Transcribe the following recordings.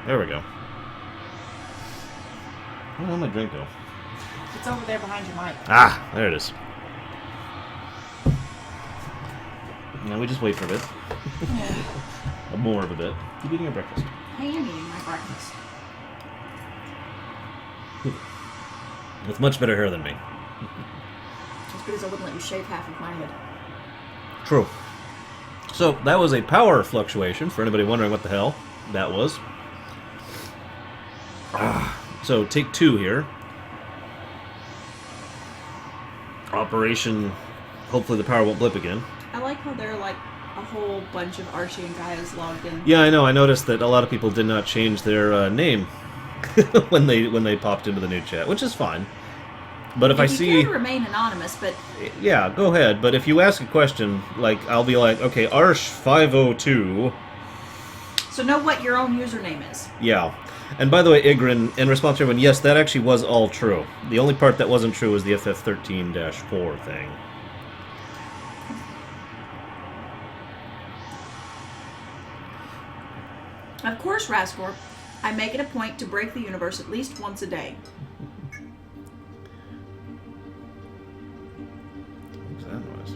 There we go. Where'd my drink go? It's over there behind your mic. Ah, there it is. Now we just wait for a bit. More of a bit. Keep eating your breakfast. I am eating my breakfast. With much better hair than me. It's because I wouldn't let you shave half of my head. True. So, that was a power fluctuation, for anybody wondering what the hell that was. So, take 2 here. Operation, hopefully the power won't blip again. I like how there are like a whole bunch of Archie and Gaia's logged in. Yeah, I know. I noticed that a lot of people did not change their name when they popped into the new chat, which is fine. But if I see... You can remain anonymous, but... Yeah, go ahead. But if you ask a question, like, I'll be like, okay, Arsh502... So know what your own username is. Yeah. And by the way, Igrin, in response to everyone, yes, that actually was all true. The only part that wasn't true was the FF13-4 thing. Of course, Rascorp, I make it a point to break the universe at least once a day. What was that noise?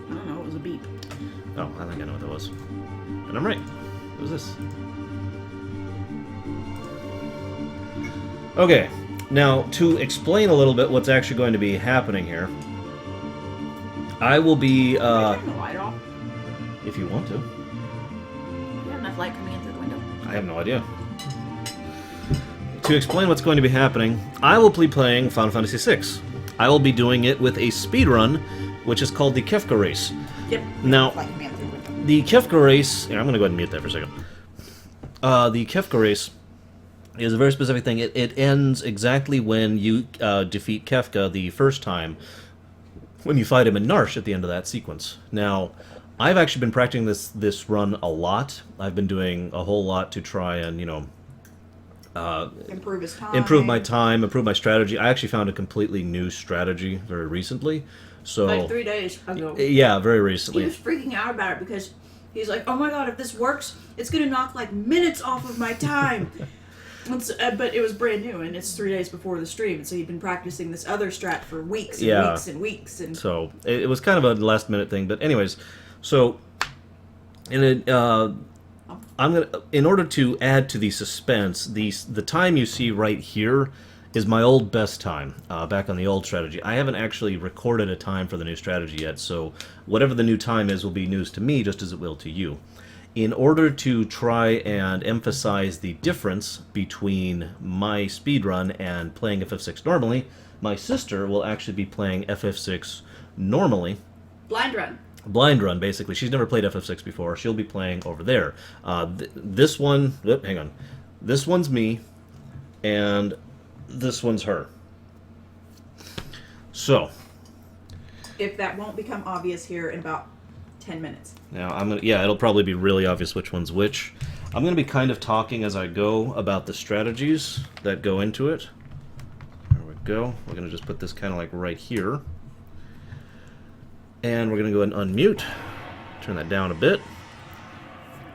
I don't know, it was a beep. Oh, I think I know what that was. And I'm right. What was this? Okay, now to explain a little bit what's actually going to be happening here, I will be, Can I turn the light off? if you want to. You have enough light coming in through the window. I have no idea. To explain what's going to be happening, I will be playing Final Fantasy VI. I will be doing it with a speedrun, which is called the Kefka race. Yep. Now, Light coming in through the window. the Kefka race... Here, I'm going to go ahead and mute that for a second. The Kefka race is a very specific thing. It ends exactly when you defeat Kefka the first time, when you fight him in Narsh at the end of that sequence. Now, I've actually been practicing this run a lot. I've been doing a whole lot to try and, you know... Improve his time. improve my time, improve my strategy. I actually found a completely new strategy very recently. So, Like 3 days ago. yeah, very He recently. was freaking out about it because he's like, oh my god, if this works, it's going to knock like minutes off of my time. But it was brand new, and it's 3 days before the stream, and so he'd been practicing this other strat for weeks and Yeah. weeks and weeks. And So it was kind of a last minute thing, but anyways, so I'm gonna, in order to add to the suspense, the time you see right here is my old best time back on the old strategy. I haven't actually recorded a time for the new strategy yet, so whatever the new time is will be news to me just as it will to you. In order to try and emphasize the difference between my speedrun and playing FF6 normally, my sister will actually be playing FF6 normally. blind run. Blind run, basically. She's never played FF6 before. She'll be playing over there. This one... hang on. This one's me, and this one's her. So... If that won't become obvious here in about 10 minutes. Now, I'm gonna, yeah, it'll probably be really obvious which one's which. I'm going to be kind of talking as I go about the strategies that go into it. There we go. We're going to just put this kind of like right here. And we're going to go ahead and unmute. Turn that down a bit.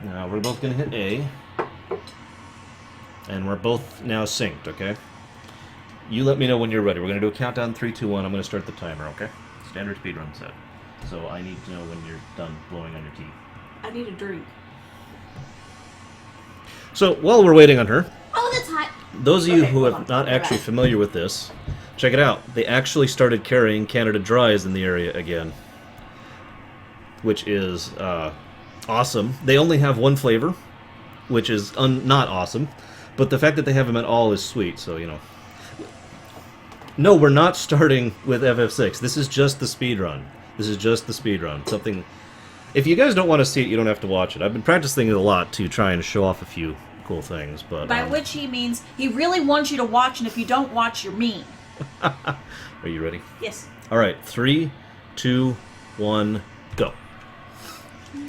Now, we're both going to hit A. And we're both now synced, okay? You let me know when you're ready. We're going to do a countdown, 3, 2, 1. I'm going to start the timer, okay? Standard speedrun set. So I need to know when you're done blowing on your teeth. I need a drink. So, while we're waiting on her, Oh, that's hot. those of you Okay, who hold are on. not Go actually back. familiar with this, check it out. They actually started carrying Canada Dries in the area again, which is awesome. They only have one flavor, which is not awesome, but the fact that they have them at all is sweet, so, you know. No, we're not starting with FF6. This is just the speedrun. This is just the speedrun. Something... If you guys don't want to see it, you don't have to watch it. I've been practicing it a lot to try and show off a few cool things, but... By which he means he really wants you to watch, and if you don't watch, you're mean. Are you ready? Yes. Alright, 3, 2, 1, go.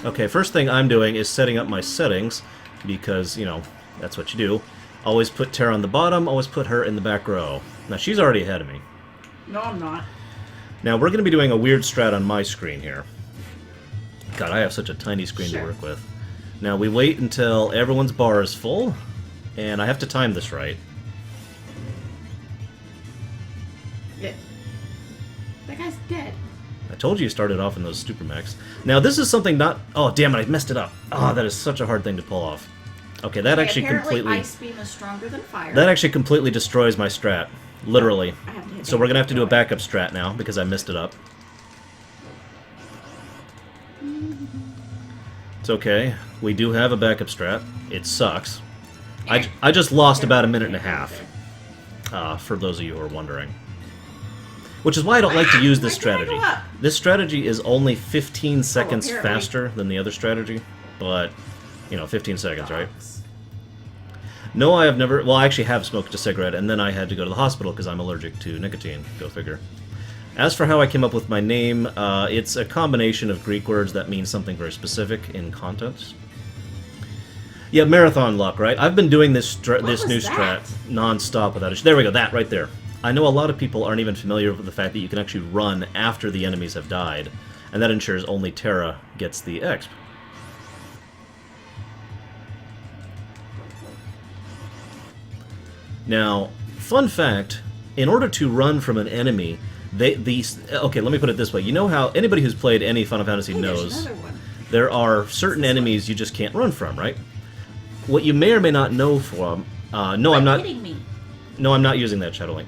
Okay, first thing I'm doing is setting up my settings, because, you know, that's what you do. Always put Tara on the bottom, always put her in the back row. Now, she's already ahead of me. No, I'm not. Now, we're going to be doing a weird strat on my screen here. God, I have such a tiny screen Sure. to work with. Now we wait until everyone's bar is full, and I have to time this right. Yeah. That guy's dead. I told you started off in those super mechs. Now this is something not... Oh, damn it, I messed it up. Oh, that is such a hard thing to pull off. Okay, that actually apparently completely... Ice Beam is stronger than fire. That actually completely destroys my strat. Literally. I have to hit So we're going to have to do a back. backup strat now, because I messed it up. It's okay. We do have a backup strat. It sucks. I just lost about a minute and a half, for those of you who are wondering. Which is why I don't like to use this strategy. This strategy is only 15 seconds apparently. faster than the other strategy, but, you know, 15 seconds, right? No, I have never... Well, I actually have smoked a cigarette, and then I had to go to the hospital because I'm allergic to nicotine. Go figure. As for how I came up with my name, it's a combination of Greek words that mean something very specific in context. Yeah, marathon luck, right? I've been doing this new strat non-stop without issue. There we go, that right there. I know a lot of people aren't even familiar with the fact that you can actually run after the enemies have died, and that ensures only Terra gets the exp. Now, fun fact, in order to run from an enemy, okay, let me put it this way. You know how anybody who's played any Final Fantasy knows there are certain enemies you just can't run from, right? What you may or may not know from... no, I'm not... No, I'm not using that, Shadowlink.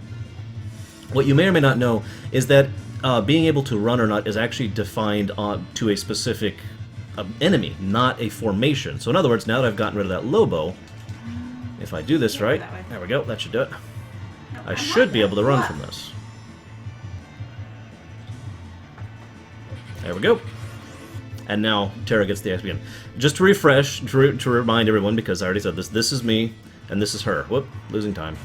What you may or may not know is that being able to run or not is actually defined to a specific enemy, not a formation. So in other words, now that I've gotten rid of that Lobo, if I do this right, there we go, that should do it. I should be able to run from this. There we go. And now Terra gets the XP again. Just to refresh, to remind everyone, because I already said this, this is me, and this is her. Whoop, losing time.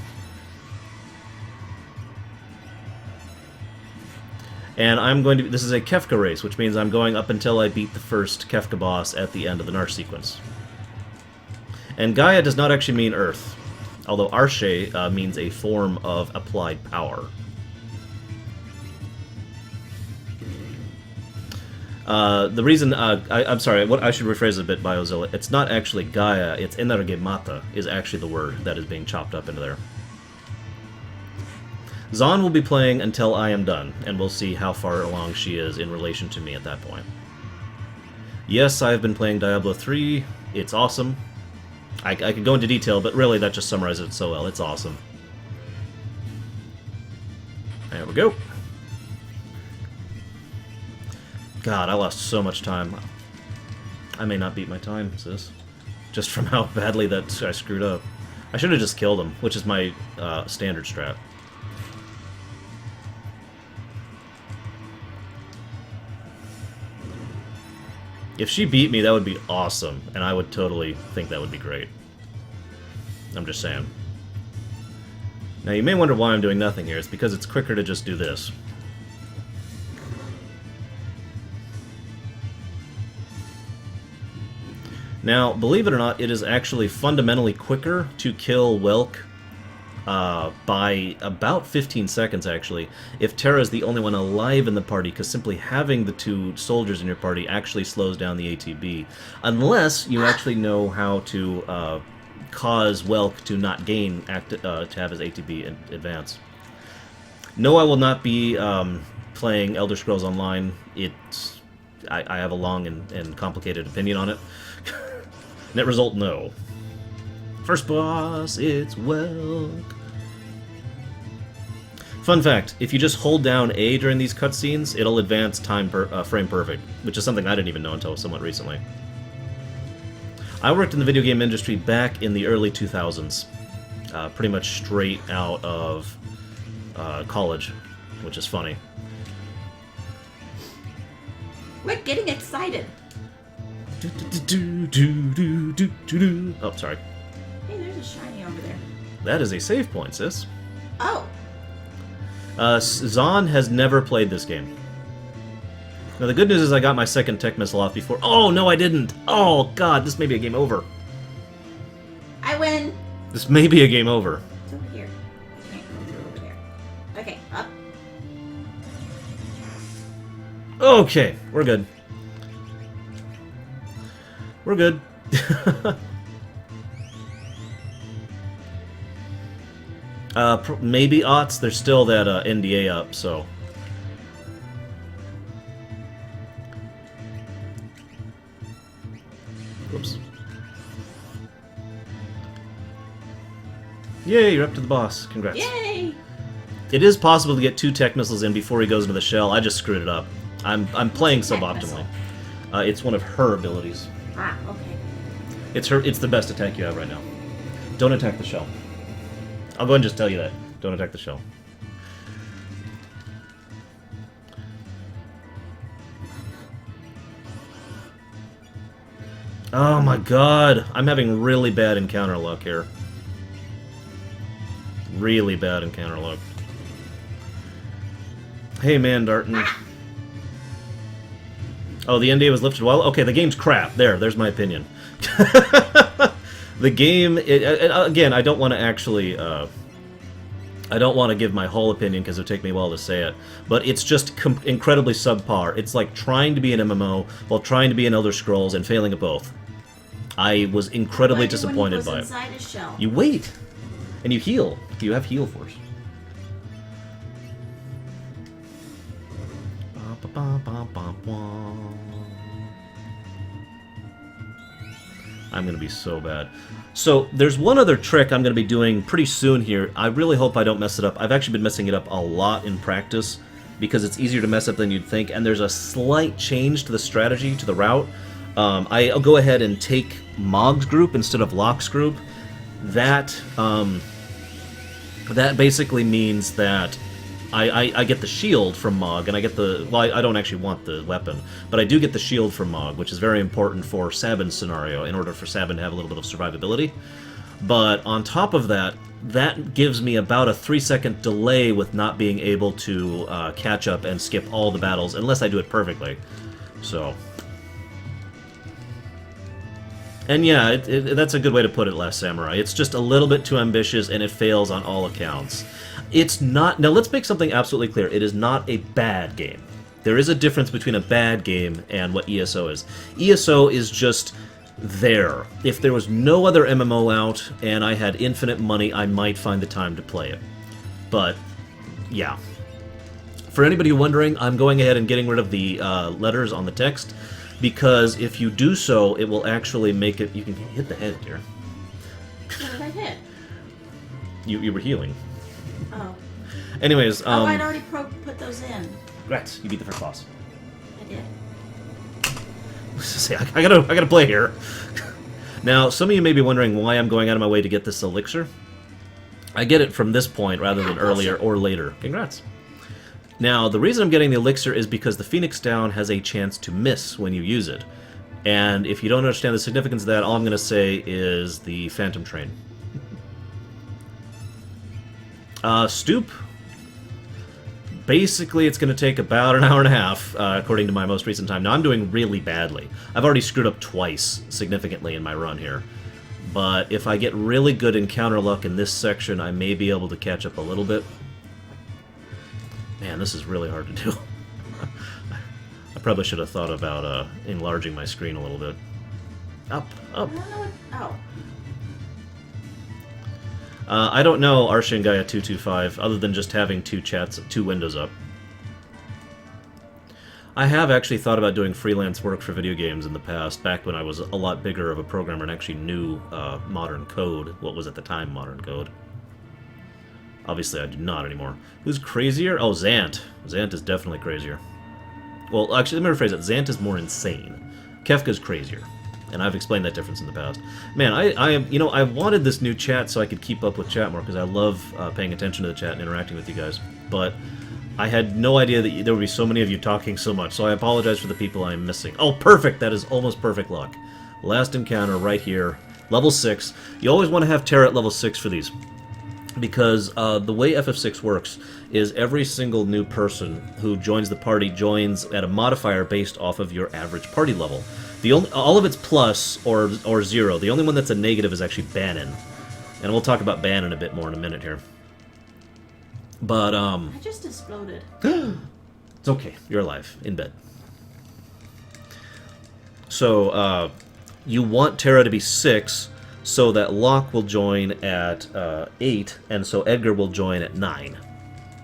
And I'm going to... This is a Kefka race, which means I'm going up until I beat the first Kefka boss at the end of the Narsh sequence. And Gaia does not actually mean Earth, although Arshe means a form of applied power. The reason... I'm sorry, what I should rephrase it a bit, Biozilla. It's not actually Gaia, it's Energemata is actually the word that is being chopped up into there. Zahn will be playing until I am done, and we'll see how far along she is in relation to me at that point. Yes, I have been playing Diablo 3. It's awesome. I could go into detail, but really that just summarizes it so well. It's awesome. There we go. God, I lost so much time. I may not beat my time, sis. Just from how badly that I screwed up. I should have just killed him, which is my standard strat. If she beat me, that would be awesome, and I would totally think that would be great. I'm just saying. Now, you may wonder why I'm doing nothing here. It's because it's quicker to just do this. Now, believe it or not, it is actually fundamentally quicker to kill Welk by about 15 seconds, actually, if Terra is the only one alive in the party, because simply having the two soldiers in your party actually slows down the ATB, unless you actually know how to cause Welk to not gain, to have his ATB advance. No, I will not be playing Elder Scrolls Online. I have a long and complicated opinion on it. Net result, no. First boss, it's Welk. Fun fact, if you just hold down A during these cutscenes, it'll advance frame perfect, which is something I didn't even know until somewhat recently. I worked in the video game industry back in the early 2000s, pretty much straight out of college, which is funny. We're getting excited. Oh, sorry. Hey, there's a shiny over there. That is a save point, sis. Oh. Zahn has never played this game. Now, the good news is I got my second tech missile off before... Oh, no, I didn't! Oh, God, this may be a game over. I win! This may be a game over. It's over here. I can't go through over there. Okay, up. Okay, we're good. We're good. Maybe aughts. There's still that NDA up, so. Oops. Yay, you're up to the boss. Congrats. Yay! It is possible to get 2 tech missiles in before he goes into the shell. I just screwed it up. I'm playing What's a tech suboptimally. It's one of her abilities. Ah, okay. It's the best attack you have right now. Don't attack the shell. I'll go ahead and just tell you that. Don't attack the shell. Oh my god. I'm having really bad encounter luck here. Really bad encounter luck. Hey, man, Darton. Oh, the NDA was lifted while... Okay, the game's crap. There's my opinion. The game... again, I don't want to actually... I don't want to give my whole opinion because it would take me a while to say it. But it's just incredibly subpar. It's like trying to be an MMO while trying to be an Elder Scrolls and failing at both. I was incredibly disappointed by it. Inside a shell? You wait! And you heal. You have heal force. I'm going to be so bad. So, there's one other trick I'm going to be doing pretty soon here. I really hope I don't mess it up. I've actually been messing it up a lot in practice because it's easier to mess up than you'd think, and there's a slight change to the strategy, to the route. I'll go ahead and take Mog's group instead of Locke's group. That basically means that I get the shield from Mog, and I get the... Well, I don't actually want the weapon, but I do get the shield from Mog, which is very important for Sabin's scenario, in order for Sabin to have a little bit of survivability. But on top of that, that gives me about a 3-second delay with not being able to catch up and skip all the battles, unless I do it perfectly. So... And yeah, that's a good way to put it, Last Samurai. It's just a little bit too ambitious, and it fails on all accounts. It's not... Now, let's make something absolutely clear. It is not a bad game. There is a difference between a bad game and what ESO is. ESO is just there. If there was no other MMO out, and I had infinite money, I might find the time to play it. But, yeah. For anybody wondering, I'm going ahead and getting rid of the letters on the text, because if you do so, it will actually make it... You can hit the head, dear. What did I hit? You were healing. Oh. Anyways, Oh, I'd already put those in. Congrats, you beat the first boss. I did. Say, I gotta play here. Now, some of you may be wondering why I'm going out of my way to get this elixir. I get it from this point rather than earlier or later. Congrats. Now, the reason I'm getting the elixir is because the Phoenix Down has a chance to miss when you use it. And if you don't understand the significance of that, all I'm going to say is the Phantom Train. Stoop. Basically, it's going to take about an hour and a half, according to my most recent time. Now, I'm doing really badly. I've already screwed up twice, significantly, in my run here. But if I get really good encounter luck in this section, I may be able to catch up a little bit. Man, this is really hard to do. I probably should have thought about enlarging my screen a little bit. Up, up. I don't know what... Oh. I don't know Arshin Gaia 225, other than just having two windows up. I have actually thought about doing freelance work for video games in the past, back when I was a lot bigger of a programmer and actually knew modern code, what was at the time modern code. Obviously, I do not anymore. Who's crazier? Oh, Zant. Zant is definitely crazier. Well, actually, let me rephrase it. Zant is more insane. Kefka's crazier. And I've explained that difference in the past. Man, I am, you know, I wanted this new chat so I could keep up with chat more, because I love paying attention to the chat and interacting with you guys. But I had no idea that there would be so many of you talking so much, so I apologize for the people I'm missing. Oh, perfect! That is almost perfect luck. Last encounter right here. Level 6. You always want to have Terra at level 6 for these, because the way FF6 works is every single new person who joins the party joins at a modifier based off of your average party level. All of it's plus or 0. The only one that's a negative is actually Bannon. And we'll talk about Bannon a bit more in a minute here. But, I just exploded. It's okay. You're alive. In bed. So, you want Tara to be 6, so that Locke will join at 8, and so Edgar will join at 9.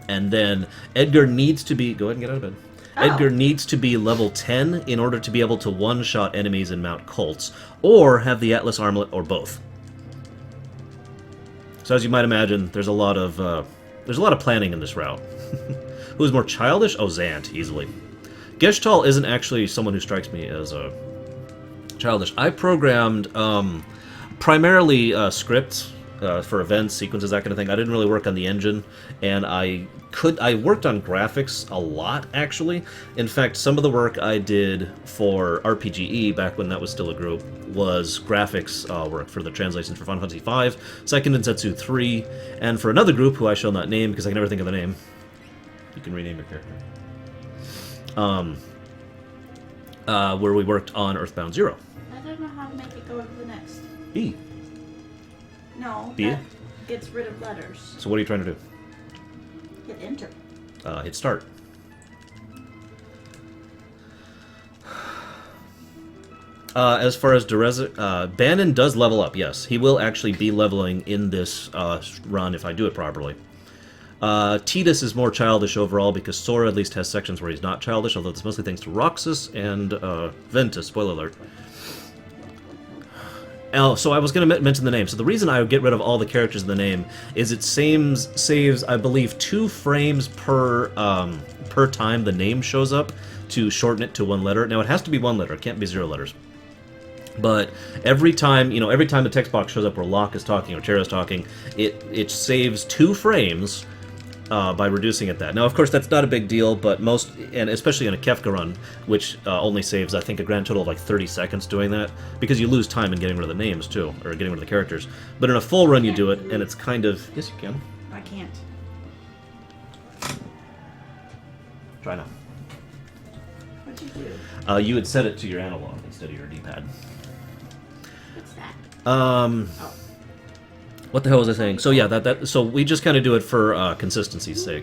And then Edgar needs to be... Go ahead and get out of bed. Oh. Edgar needs to be level 10 in order to be able to one-shot enemies and mount cults, or have the Atlas Armlet, or both. So as you might imagine, there's a lot of planning in this route. Who's more childish? Oh, Zant, easily. Geshtal isn't actually someone who strikes me as childish. I programmed primarily scripts for events, sequences, that kind of thing. I didn't really work on the engine, and I worked on graphics a lot, actually. In fact, some of the work I did for RPGE, back when that was still a group, was graphics work for the translations for Final Fantasy V, Second Densetsu 3, and for another group who I shall not name because I can never think of the name. You can rename your character. Where we worked on Earthbound 0. I don't know how to make it go to the next. B. No, B? that gets rid of letters. So what are you trying to do? Hit enter. Hit start. As far as Bannon does level up, yes. He will actually be leveling in this run if I do it properly. Tidus is more childish overall because Sora at least has sections where he's not childish, although it's mostly thanks to Roxas and Ventus, spoiler alert. Oh, so I was going to mention the name. So the reason I would get rid of all the characters in the name is it saves, I believe, 2 frames per time the name shows up to shorten it to 1 letter. Now, it has to be 1 letter. It can't be 0 letters. But every time the text box shows up where Locke is talking or Tara's talking, it saves 2 frames by reducing it that. Now, of course, that's not a big deal, but most, and especially in a Kefka run, which only saves, I think, a grand total of like 30 seconds doing that, because you lose time in getting rid of the names, too, or getting rid of the characters. But in a full run, you do it, and it's kind of... Yes, you can. I can't. Try now. What'd you do? You had set it to your analog instead of your D-pad. What's that? Oh. What the hell was I saying? So yeah, so we just kind of do it for consistency's sake.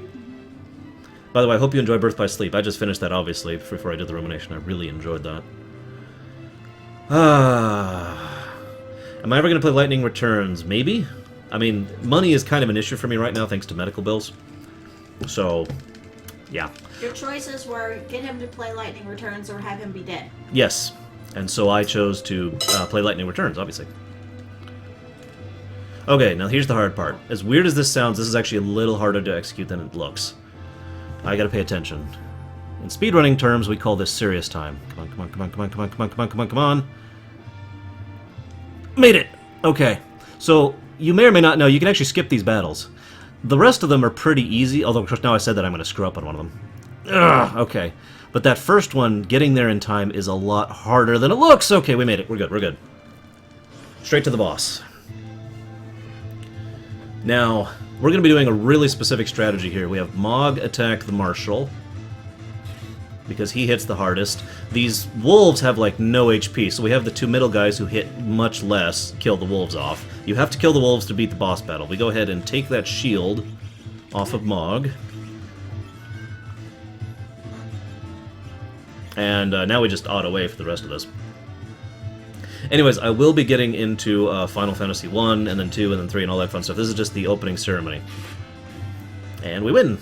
By the way, I hope you enjoy Birth by Sleep. I just finished that, obviously, before I did the rumination. I really enjoyed that. Am I ever going to play Lightning Returns? Maybe? I mean, money is kind of an issue for me right now, thanks to medical bills. So, yeah. Your choices were get him to play Lightning Returns or have him be dead. Yes. And so I chose to play Lightning Returns, obviously. Okay, now here's the hard part. As weird as this sounds, this is actually a little harder to execute than it looks. I gotta pay attention. In speedrunning terms, we call this serious time. Come on, come on, come on, come on, come on, come on, come on, come on, come on. Made it! Okay. So, you may or may not know, you can actually skip these battles. The rest of them are pretty easy, although of course now I said that I'm gonna screw up on one of them. Ugh, okay. But that first one, getting there in time, is a lot harder than it looks! Okay, we made it. We're good, we're good. Straight to the boss. Now, we're going to be doing a really specific strategy here. We have Mog attack the Marshal, because he hits the hardest. These wolves have, like, no HP, so we have the 2 middle guys who hit much less, kill the wolves off. You have to kill the wolves to beat the boss battle. We go ahead and take that shield off of Mog. And now we just auto-A for the rest of this. Anyways, I will be getting into Final Fantasy 1, and then 2, and then 3, and all that fun stuff. This is just the opening ceremony. And we win!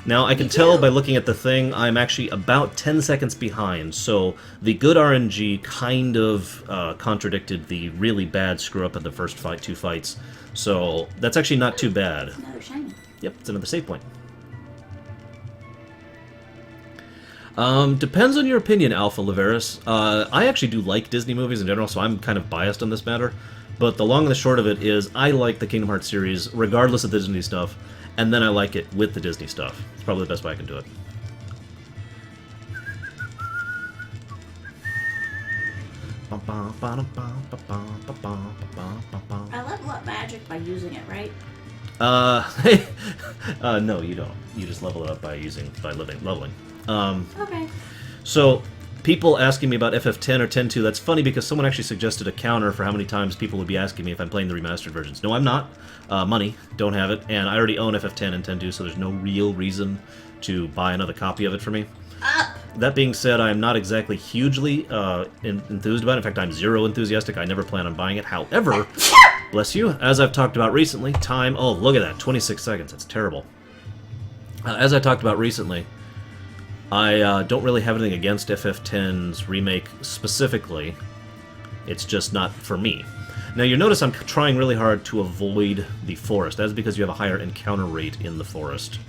Now, I can tell by looking at the thing, I'm actually about 10 seconds behind, so the good RNG kind of contradicted the really bad screw-up at the first 2 fights. So, that's actually not too bad. It's another shiny. Yep, it's another save point. Depends on your opinion, Alpha Laveris. I actually do like Disney movies in general, so I'm kind of biased on this matter. But the long and the short of it is, I like the Kingdom Hearts series, regardless of the Disney stuff, and then I like it with the Disney stuff. It's probably the best way I can do it. I level up magic by using it, right? No, you don't. You just level it up by leveling. Okay. So, people asking me about FF10 or 10.2, that's funny because someone actually suggested a counter for how many times people would be asking me if I'm playing the remastered versions. No, I'm not. Money, don't have it, and I already own FF10 and 10.2, so there's no real reason to buy another copy of it for me. Up! That being said, I am not exactly hugely enthused about it. In fact, I'm zero enthusiastic. I never plan on buying it. However, bless you, as I've talked about recently, time... Oh, look at that, 26 seconds. That's terrible. As I talked about recently, I don't really have anything against FF10's remake specifically. It's just not for me. Now, you notice I'm trying really hard to avoid the forest. That's because you have a higher encounter rate in the forest.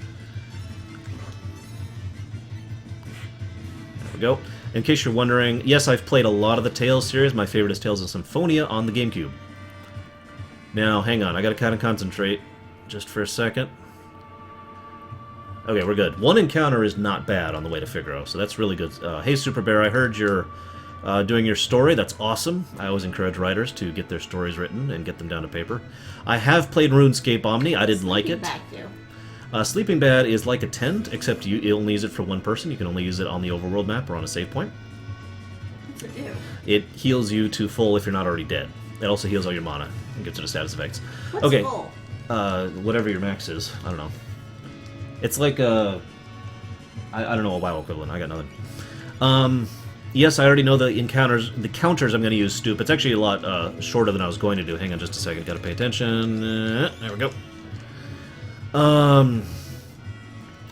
There we go. In case you're wondering, yes, I've played a lot of the Tales series. My favorite is Tales of Symphonia on the GameCube. Now, hang on. I gotta kind of concentrate just for a second. Okay, we're good. One encounter is not bad on the way to Figaro, so that's really good. Hey, Super Bear, I heard you're doing your story. That's awesome. I always encourage writers to get their stories written and get them down to paper. I have played RuneScape Omni. I didn't like it. Sleeping Bad is like a tent, except you only use it for one person. You can only use it on the overworld map or on a save point. What's it do? It heals you to full if you're not already dead. It also heals all your mana and gives it a status effects. What's okay, full? Whatever your max is. I don't know. It's like a... I don't know a WoW equivalent. I got nothing. Yes, I already know the counters I'm going to use, Stoop. It's actually a lot shorter than I was going to do. Hang on just a second. Gotta pay attention. There we go.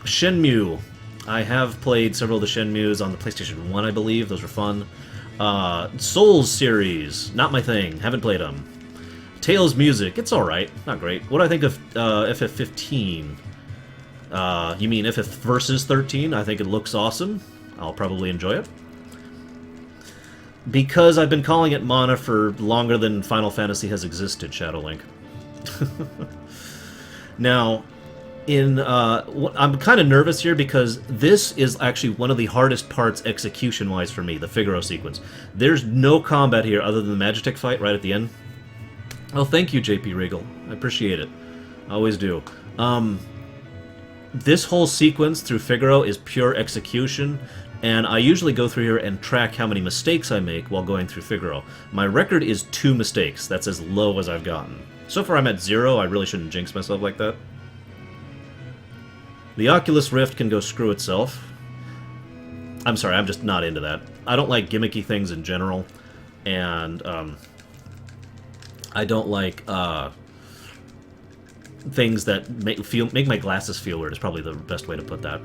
Shenmue. I have played several of the Shenmues on the PlayStation 1, I believe. Those were fun. Souls series. Not my thing. Haven't played them. Tales music. It's alright. Not great. What do I think of FF15? You mean FF Versus 13? I think it looks awesome. I'll probably enjoy it. Because I've been calling it Mana for longer than Final Fantasy has existed, Shadowlink. Now, I'm kind of nervous here because this is actually one of the hardest parts execution-wise for me, the Figaro sequence. There's no combat here other than the Magitek fight right at the end. Oh, thank you, JP Regal. I appreciate it. I always do. This whole sequence through Figaro is pure execution, and I usually go through here and track how many mistakes I make while going through Figaro. My record is 2 mistakes. That's as low as I've gotten. So far I'm at 0. I really shouldn't jinx myself like that. The Oculus Rift can go screw itself. I'm sorry, I'm just not into that. I don't like gimmicky things in general, and I don't like things that make my glasses feel weird is probably the best way to put that.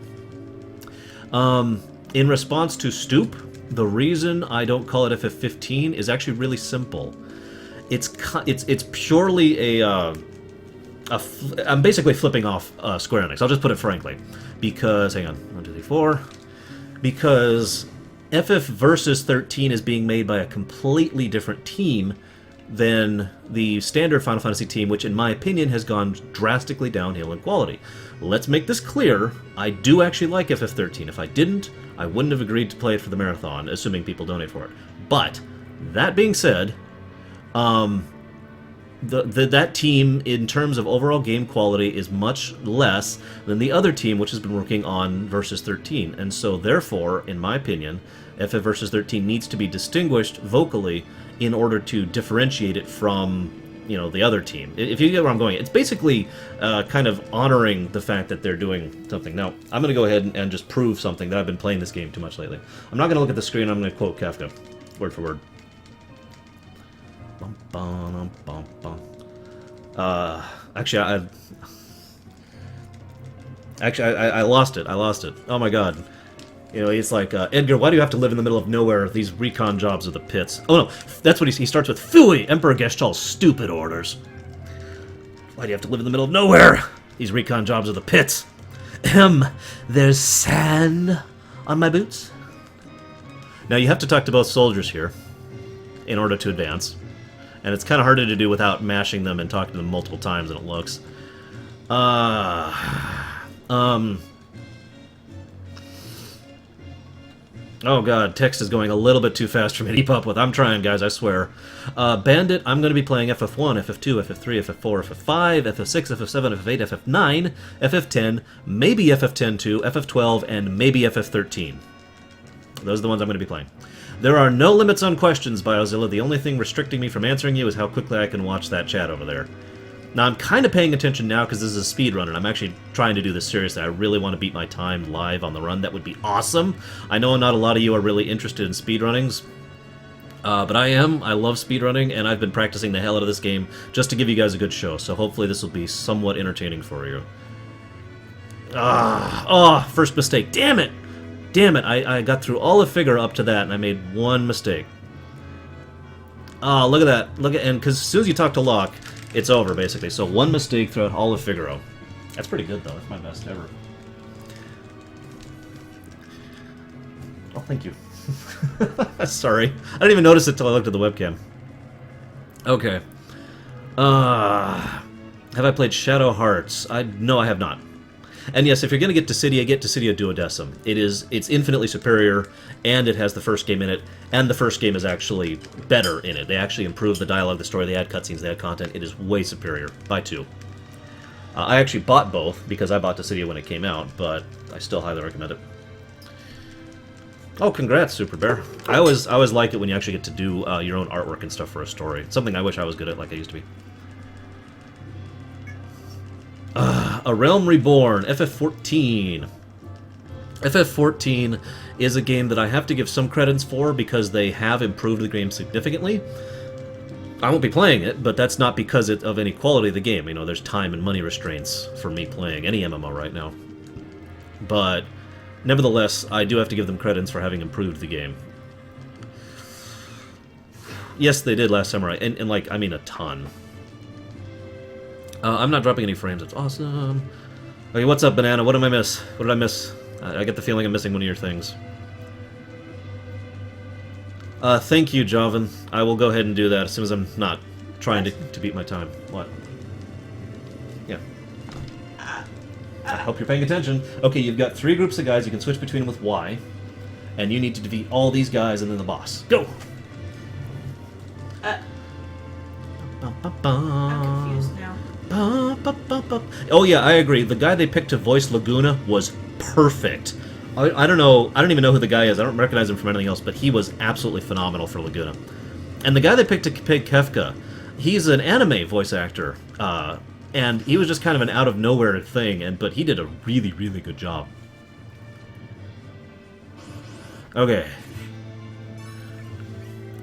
In response to Stoop, the reason I don't call it FF15 is actually really simple. It's purely I'm basically flipping off Square Enix. I'll just put it frankly, because hang on, 1, 2, 3, 4. Because FF Versus 13 is being made by a completely different team than the standard Final Fantasy team, which in my opinion has gone drastically downhill in quality. Let's make this clear, I do actually like FF13. If I didn't, I wouldn't have agreed to play it for the marathon, assuming people donate for it. But, that being said, that team, in terms of overall game quality, is much less than the other team, which has been working on Versus 13. And so, therefore, in my opinion, FF Versus 13 needs to be distinguished vocally in order to differentiate it from, you know, the other team. If you get where I'm going, it's basically kind of honoring the fact that they're doing something. Now, I'm going to go ahead and just prove something that I've been playing this game too much lately. I'm not going to look at the screen, I'm going to quote Kefka, word for word. Actually, I lost it. Oh my god. You know, he's like, Edgar, why do you have to live in the middle of nowhere? These recon jobs are the pits. Oh no, that's what he starts with. Phooey! Emperor Geshtal's stupid orders. Why do you have to live in the middle of nowhere? These recon jobs are the pits. There's sand on my boots. Now you have to talk to both soldiers here in order to advance. And it's kind of harder to do without mashing them and talking to them multiple times than it looks. Oh god, text is going a little bit too fast for me to keep up with. I'm trying, guys, I swear. Bandit, I'm going to be playing FF1, FF2, FF3, FF4, FF5, FF6, FF7, FF8, FF9, FF10, maybe FF10-2, FF12, and maybe FF13. Those are the ones I'm going to be playing. There are no limits on questions, Biozilla. The only thing restricting me from answering you is how quickly I can watch that chat over there. Now, I'm kind of paying attention now because this is a speed run, and I'm actually trying to do this seriously. I really want to beat my time live on the run. That would be awesome. I know not a lot of you are really interested in speed runnings, but I am. I love speed running, and I've been practicing the hell out of this game just to give you guys a good show. So hopefully this will be somewhat entertaining for you. First mistake. Damn it! Damn it, I got through all of Figaro up to that, and I made one mistake. Look at that. And because as soon as you talk to Locke, it's over, basically. So one mistake throughout all of Figaro. That's pretty good, though. That's my best ever. Oh, thank you. Sorry. I didn't even notice it till I looked at the webcam. Okay. Have I played Shadow Hearts? No, I have not. And yes, if you're going to get Dissidia, get Dissidia Duodecim. It's infinitely superior, and it has the first game in it, and the first game is actually better in it. They actually improved the dialogue, the story, they add cutscenes, they add content. It is way superior, by 2. I actually bought both, because I bought Dissidia when it came out, but I still highly recommend it. Oh, congrats, Super Bear. I always like it when you actually get to do your own artwork and stuff for a story. It's something I wish I was good at like I used to be. A Realm Reborn, FF14. FF14 is a game that I have to give some credits for because they have improved the game significantly. I won't be playing it, but that's not because of any quality of the game. You know, there's time and money restraints for me playing any MMO right now. But nevertheless, I do have to give them credits for having improved the game. Yes, they did last Samurai, and like, I mean a ton. I'm not dropping any frames. It's awesome. Okay, what's up, Banana? What did I miss? What did I miss? I get the feeling I'm missing one of your things. Thank you, Jovan. I will go ahead and do that as soon as I'm not trying to beat my time. What? Yeah. I hope you're paying attention. Okay, you've got 3 groups of guys. You can switch between them with Y. And you need to defeat all these guys and then the boss. Go! I'm confused now. Oh yeah, I agree. The guy they picked to voice Laguna was perfect. I don't know. I don't even know who the guy is. I don't recognize him from anything else, but he was absolutely phenomenal for Laguna. And the guy they picked to play Kefka, he's an anime voice actor, and he was just kind of an out of nowhere thing. But he did a really, really good job. Okay.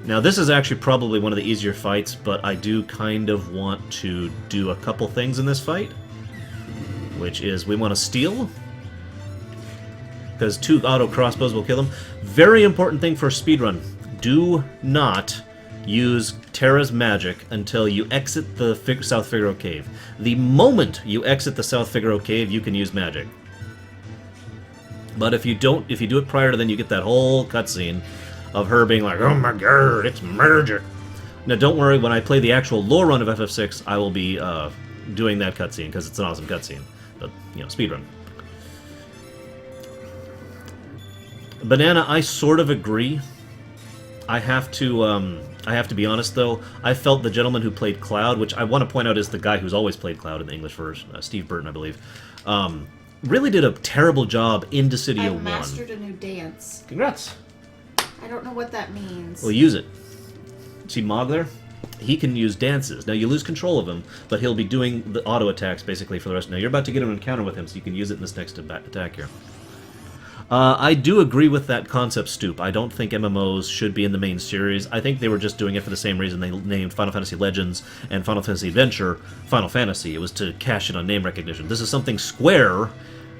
Now, this is actually probably one of the easier fights, but I do kind of want to do a couple things in this fight. Which is, we want to steal, because 2 auto crossbows will kill him. Very important thing for a speedrun. Do not use Terra's magic until you exit the South Figaro Cave. The moment you exit the South Figaro Cave, you can use magic. But if you do it prior to then, you get that whole cutscene of her being like, oh my god, it's magic. Now don't worry, when I play the actual lore run of FF6, I will be doing that cutscene, because it's an awesome cutscene. But, you know, speedrun. Banana, I sort of agree. I have to be honest, though. I felt the gentleman who played Cloud, which I want to point out is the guy who's always played Cloud in the English version, Steve Burton, I believe, really did a terrible job in Dissidia 1. I mastered a new dance. Congrats. I don't know what that means. Well, use it. See Mog there? He can use dances. Now, you lose control of him, but he'll be doing the auto attacks, basically, for the rest. Now, you're about to get an encounter with him, so you can use it in this next attack here. I do agree with that concept, Stoop. I don't think MMOs should be in the main series. I think they were just doing it for the same reason they named Final Fantasy Legends and Final Fantasy Adventure Final Fantasy. It was to cash in on name recognition. This is something Square,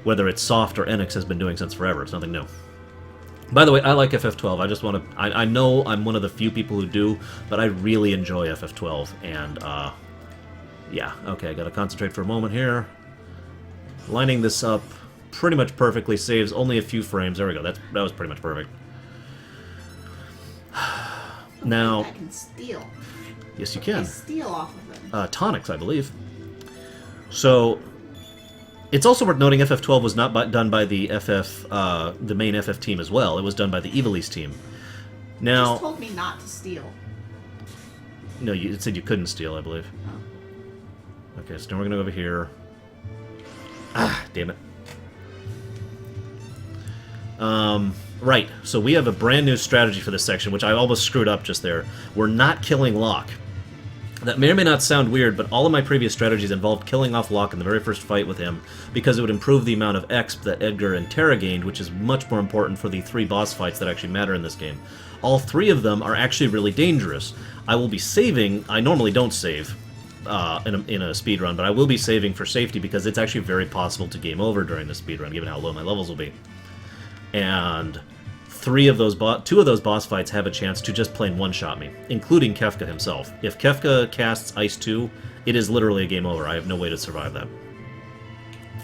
whether it's Soft or Enix, has been doing since forever. It's nothing new. By the way, I like FF12. I just want to... I know I'm one of the few people who do, but I really enjoy FF12. And, yeah. Okay, I gotta concentrate for a moment here. Lining this up pretty much perfectly. Saves only a few frames. There we go. That was pretty much perfect. Now... I can steal. Yes, you can. I steal off of them. Tonics, I believe. So... It's also worth noting FF12 was not done by the the main FF team as well. It was done by the Evilise team. Now, You just told me not to steal. No, it said you couldn't steal, I believe. Oh. Okay, so now we're gonna go over here. Ah, damn it. Right, so we have a brand new strategy for this section, which I almost screwed up just there. We're not killing Locke. That may or may not sound weird, but all of my previous strategies involved killing off Locke in the very first fight with him, because it would improve the amount of exp that Edgar and Terra gained, which is much more important for the 3 boss fights that actually matter in this game. All 3 of them are actually really dangerous. I will be saving... I normally don't save in a speedrun, but I will be saving for safety because it's actually very possible to game over during the speedrun, given how low my levels will be. And... 2 of those boss fights have a chance to just plain one-shot me, including Kefka himself. If Kefka casts Ice 2, it is literally a game over. I have no way to survive that.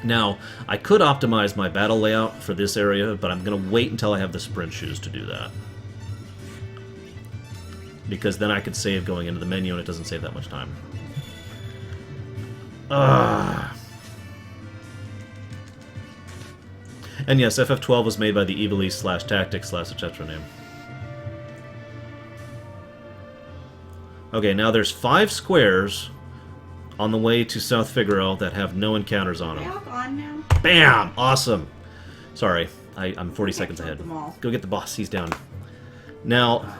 Now, I could optimize my battle layout for this area, but I'm going to wait until I have the sprint shoes to do that. Because then I could save going into the menu and it doesn't save that much time. And yes, FF12 was made by the Evilise/Tactics/etc. name. Okay, now there's 5 squares on the way to South Figaro that have no encounters on them. Are they all gone now? Bam! Awesome. Sorry, I'm 40 seconds ahead. Them all. Go get the boss. He's down. Now,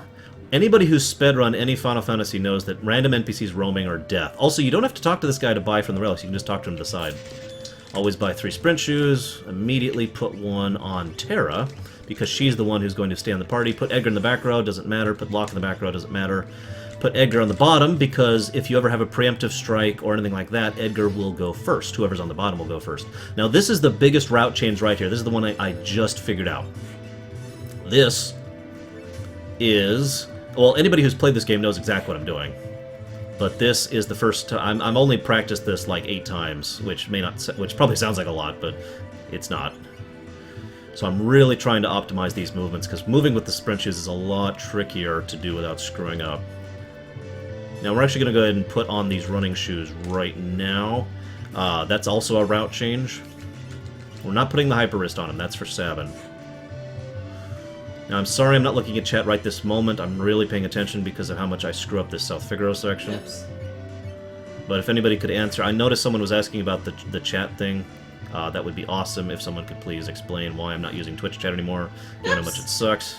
anybody who's sped-run any Final Fantasy knows that random NPCs roaming are death. Also, you don't have to talk to this guy to buy from the relics. You can just talk to him to the side. Always buy 3 sprint shoes. Immediately put 1 on Terra, because she's the one who's going to stay on the party. Put Edgar in the back row, doesn't matter. Put Locke in the back row, doesn't matter. Put Edgar on the bottom, because if you ever have a preemptive strike or anything like that, Edgar will go first. Whoever's on the bottom will go first. Now, this is the biggest route change right here. This is the one I just figured out. This is... Well, anybody who's played this game knows exactly what I'm doing. But this is the first time... I'm only practiced this like 8 times, which probably sounds like a lot, but it's not. So I'm really trying to optimize these movements, because moving with the sprint shoes is a lot trickier to do without screwing up. Now we're actually going to go ahead and put on these running shoes right now. That's also a route change. We're not putting the Hyper Wrist on him, that's for Sabin. Now I'm sorry I'm not looking at chat right this moment. I'm really paying attention because of how much I screw up this South Figaro section. Oops. But if anybody could answer... I noticed someone was asking about the chat thing. That would be awesome if someone could please explain why I'm not using Twitch chat anymore, given how much it sucks.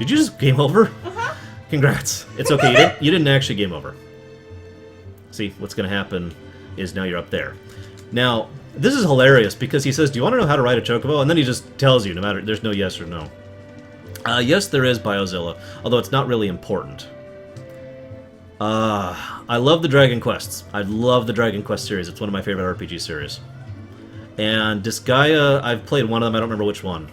Did you just game over? Uh-huh. Congrats. It's okay, you didn't actually game over. See, what's going to happen is now you're up there. Now, this is hilarious because he says, do you want to know how to ride a chocobo? And then he just tells you, no matter... There's no yes or no. Yes, there is Biozilla, although it's not really important. I love the Dragon Quests. I love the Dragon Quest series. It's one of my favorite RPG series. And Disgaea, I've played one of them. I don't remember which one.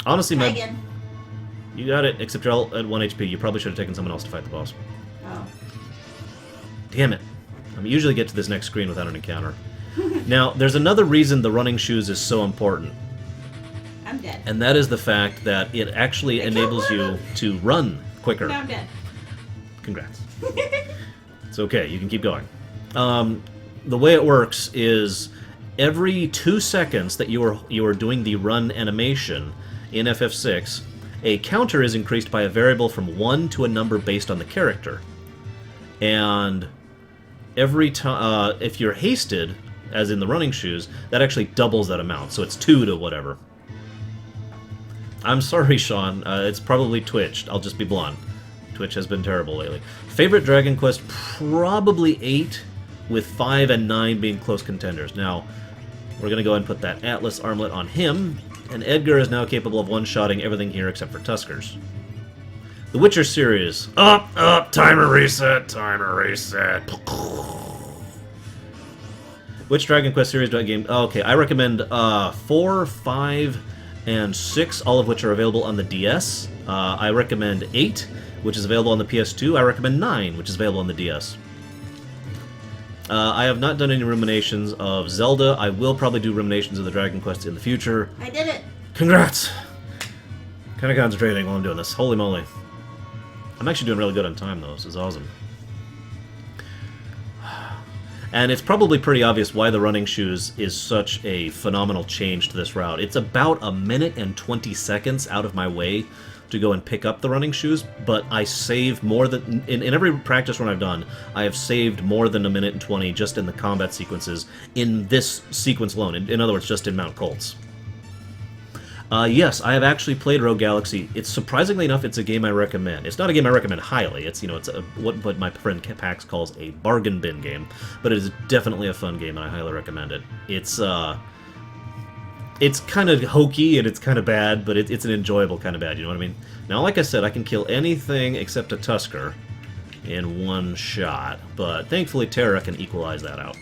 Honestly, Megan. You got it, except you're all at 1 HP. You probably should have taken someone else to fight the boss. Oh. Damn it. I usually get to this next screen without an encounter. Now, there's another reason the running shoes is so important. I'm dead. And that is the fact that it actually enables you to run quicker. Now I'm dead. Congrats. It's okay, you can keep going. The way it works is every 2 seconds that you are doing the run animation in FF6, a counter is increased by a variable from 1 to a number based on the character. And every time, if you're hasted, as in the running shoes, that actually doubles that amount, so it's 2 to whatever. I'm sorry, Sean, it's probably Twitch, I'll just be blunt. Twitch has been terrible lately. Favorite Dragon Quest, probably 8, with 5 and 9 being close contenders. Now, we're going to go ahead and put that Atlas armlet on him, and Edgar is now capable of one-shotting everything here except for Tuskers. The Witcher series. Up, timer reset, timer reset. Which Dragon Quest series do I game? Oh, okay, I recommend 4, 5, and 6, all of which are available on the DS. I recommend 8, which is available on the PS2. I recommend 9, which is available on the DS. I have not done any ruminations of Zelda. I will probably do ruminations of the Dragon Quest in the future. I did it. Congrats! Kind of concentrating while I'm doing this. Holy moly. I'm actually doing really good on time, though. This is awesome. And it's probably pretty obvious why the running shoes is such a phenomenal change to this route. It's about 1 minute and 20 seconds out of my way to go and pick up the running shoes, but I save more than... In every practice run I've done, I have saved more than 1 minute and 20 just in the combat sequences in this sequence alone. In other words, just in Mount Colts. Yes, I have actually played Rogue Galaxy. It's surprisingly enough, it's a game I recommend. It's not a game I recommend highly. It's it's what my friend Pax calls a bargain bin game, but it is definitely a fun game, and I highly recommend it. It's kind of hokey and it's kind of bad, but it's an enjoyable kind of bad. You know what I mean? Now, like I said, I can kill anything except a Tusker in one shot, but thankfully Terra can equalize that out.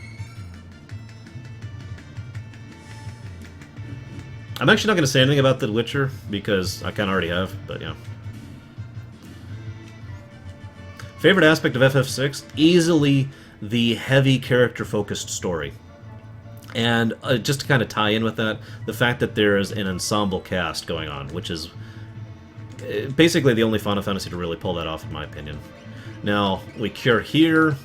I'm actually not going to say anything about The Witcher, because I kind of already have, but yeah. Favorite aspect of FF6? Easily the heavy character-focused story. And just to kind of tie in with that, the fact that there is an ensemble cast going on, which is basically the only Final Fantasy to really pull that off, in my opinion. Now, we cure here.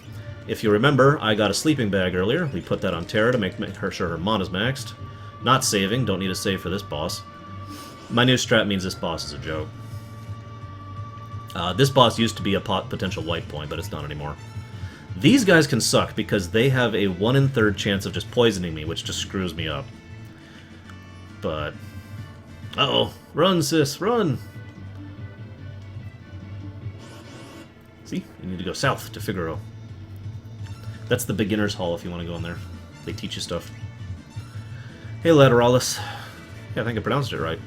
If you remember, I got a sleeping bag earlier. We put that on Terra to make sure her mana's maxed. Not saving, don't need a save for this boss. My new strat means this boss is a joke. This boss used to be a potential white point, but it's not anymore. These guys can suck because they have a 1 in 3rd chance of just poisoning me, which just screws me up. But... uh-oh. Run, sis, run! See? You need to go south to Figaro. That's the beginner's hall if you want to go in there. They teach you stuff. Hey, Lateralis. Yeah, I think I pronounced it right.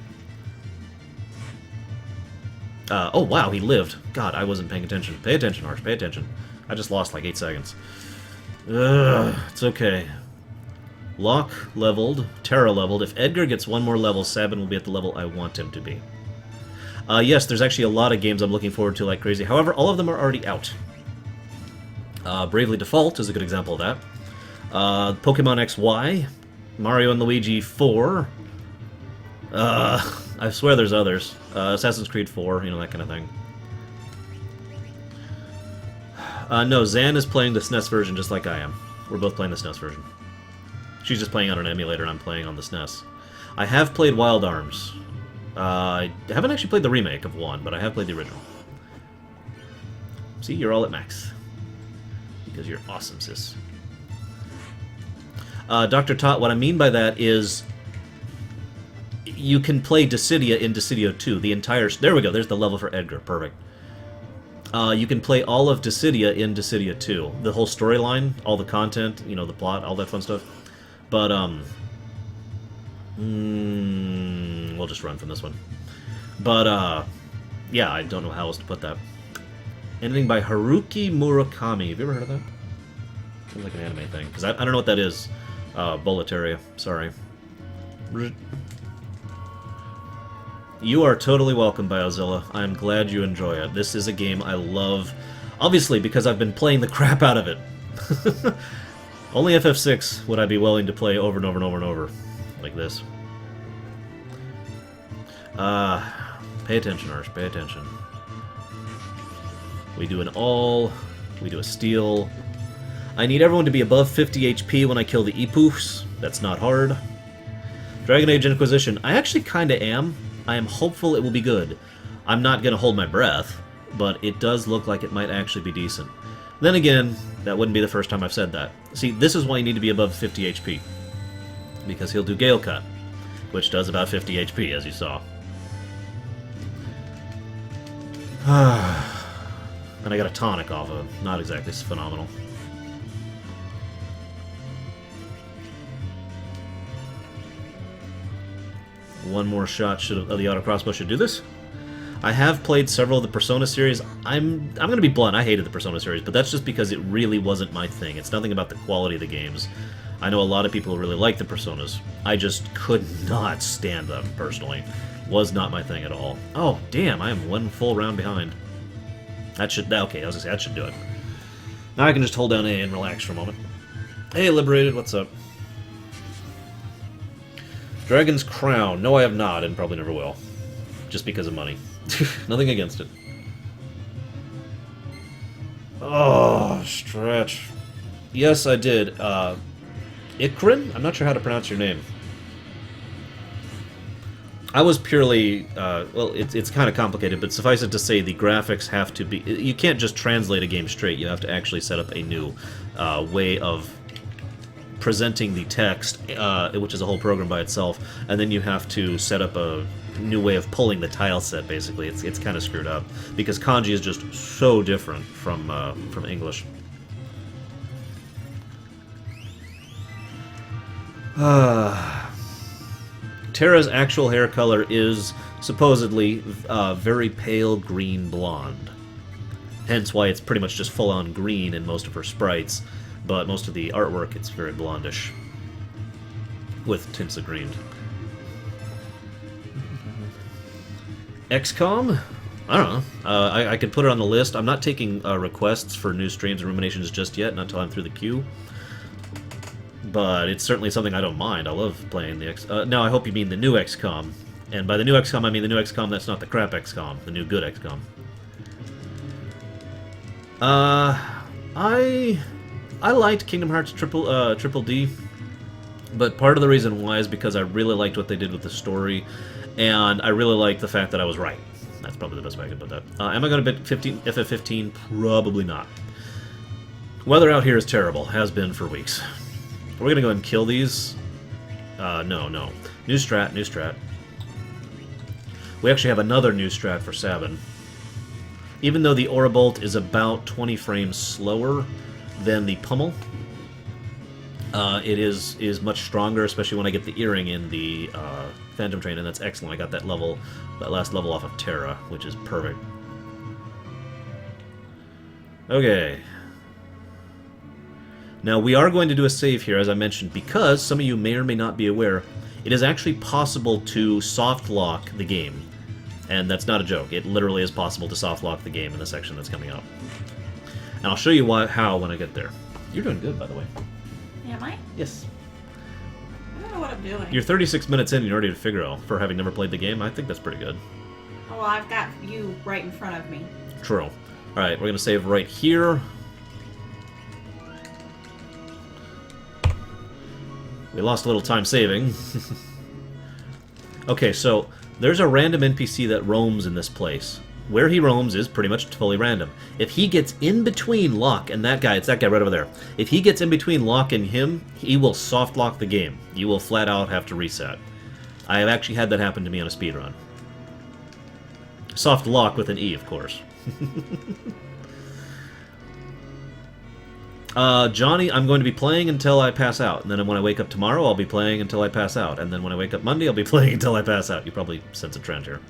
Oh, wow, he lived. God, I wasn't paying attention. Pay attention, Arch, pay attention. I just lost like 8 seconds. Ugh, it's okay. Locke leveled, Terra leveled. If Edgar gets 1 more level, Sabin will be at the level I want him to be. Yes, there's actually a lot of games I'm looking forward to like crazy. However, all of them are already out. Bravely Default is a good example of that. Pokemon XY, Mario and Luigi 4. I swear there's others. Assassin's Creed 4, that kind of thing. No, Zan is playing the SNES version just like I am. We're both playing the SNES version. She's just playing on an emulator and I'm playing on the SNES. I have played Wild Arms. I haven't actually played the remake of 1, but I have played the original. See, you're all at max. Because you're awesome, sis. Dr. Tot, what I mean by that is you can play Dissidia in Dissidia 2. The entire... There we go, there's the level for Edgar. Perfect. You can play all of Dissidia in Dissidia 2. The whole storyline, all the content, the plot, all that fun stuff. But, we'll just run from this one. But, yeah, I don't know how else to put that. Anything by Haruki Murakami. Have you ever heard of that? Sounds like an anime thing. Because I don't know what that is. Boletaria. Sorry. You are totally welcome, Biozilla. I'm glad you enjoy it. This is a game I love, obviously, because I've been playing the crap out of it. Only FF6 would I be willing to play over and over and over and over, like this. Pay attention, Arch, pay attention. We do an all, we do a steal. I need everyone to be above 50 HP when I kill the Epoofs. That's not hard. Dragon Age Inquisition. I actually kinda am. I am hopeful it will be good. I'm not going to hold my breath, but it does look like it might actually be decent. Then again, that wouldn't be the first time I've said that. See, this is why you need to be above 50 HP. Because he'll do Gale Cut, which does about 50 HP, as you saw. And I got a tonic off of it. Not exactly phenomenal. One more shot of the auto crossbow should do this. I have played several of the Persona series. I'm going to be blunt, I hated the Persona series, but that's just because it really wasn't my thing. It's nothing about the quality of the games. I know a lot of people who really like the Personas. I just could not stand them, personally. Was not my thing at all. Oh, damn, I am 1 full round behind. That should... Okay, I was going to say, that should do it. Now I can just hold down A and relax for a moment. Hey, Liberated, what's up? Dragon's Crown. No, I have not, and probably never will. Just because of money. Nothing against it. Oh, stretch. Yes, I did. Ikrin? I'm not sure how to pronounce your name. I was purely... well, it's kind of complicated, but suffice it to say the graphics have to be... You can't just translate a game straight. You have to actually set up a new way of presenting the text, which is a whole program by itself, and then you have to set up a new way of pulling the tile set. Basically, it's kind of screwed up because kanji is just so different from English. Terra's actual hair color is supposedly very pale green blonde. Hence why it's pretty much just full-on green in most of her sprites, but most of the artwork it's very blondish with tints of green. XCOM? I don't know. I could put it on the list. I'm not taking requests for new streams and ruminations just yet, not until I'm through the queue. But it's certainly something I don't mind. I love playing the no, I hope you mean the new XCOM. And by the new XCOM, I mean the new XCOM that's not the crap XCOM, the new good XCOM. I liked Kingdom Hearts Triple D, but part of the reason why is because I really liked what they did with the story, and I really liked the fact that I was right. That's probably the best way I can put that. Am I going to bet FF15? Probably not. Weather out here is terrible. Has been for weeks. We're going to go ahead and kill these. No. New strat. We actually have another new strat for Sabin. Even though the Aura Bolt is about 20 frames slower than the Pummel, it is much stronger, especially when I get the earring in the Phantom Train, and that's excellent. I got that last level off of Terra, which is perfect. Okay. Now, we are going to do a save here, as I mentioned, because some of you may or may not be aware, it is actually possible to soft lock the game. And that's not a joke. It literally is possible to soft lock the game in the section that's coming up. And I'll show you how when I get there. You're doing good, by the way. Am I? Yes. I don't know what I'm doing. You're 36 minutes in and you're ready to figure out for having never played the game. I think that's pretty good. Oh, well, I've got you right in front of me. True. Alright, we're going to save right here. We lost a little time saving. Okay, so there's a random NPC that roams in this place. Where he roams is pretty much fully random. If he gets in between Locke and that guy, it's that guy right over there. If he gets in between Locke and him, he will soft lock the game. You will flat out have to reset. I have actually had that happen to me on a speedrun. Soft lock with an E, of course. Johnny, I'm going to be playing until I pass out. And then when I wake up tomorrow, I'll be playing until I pass out. And then when I wake up Monday, I'll be playing until I pass out. You probably sense a trend here.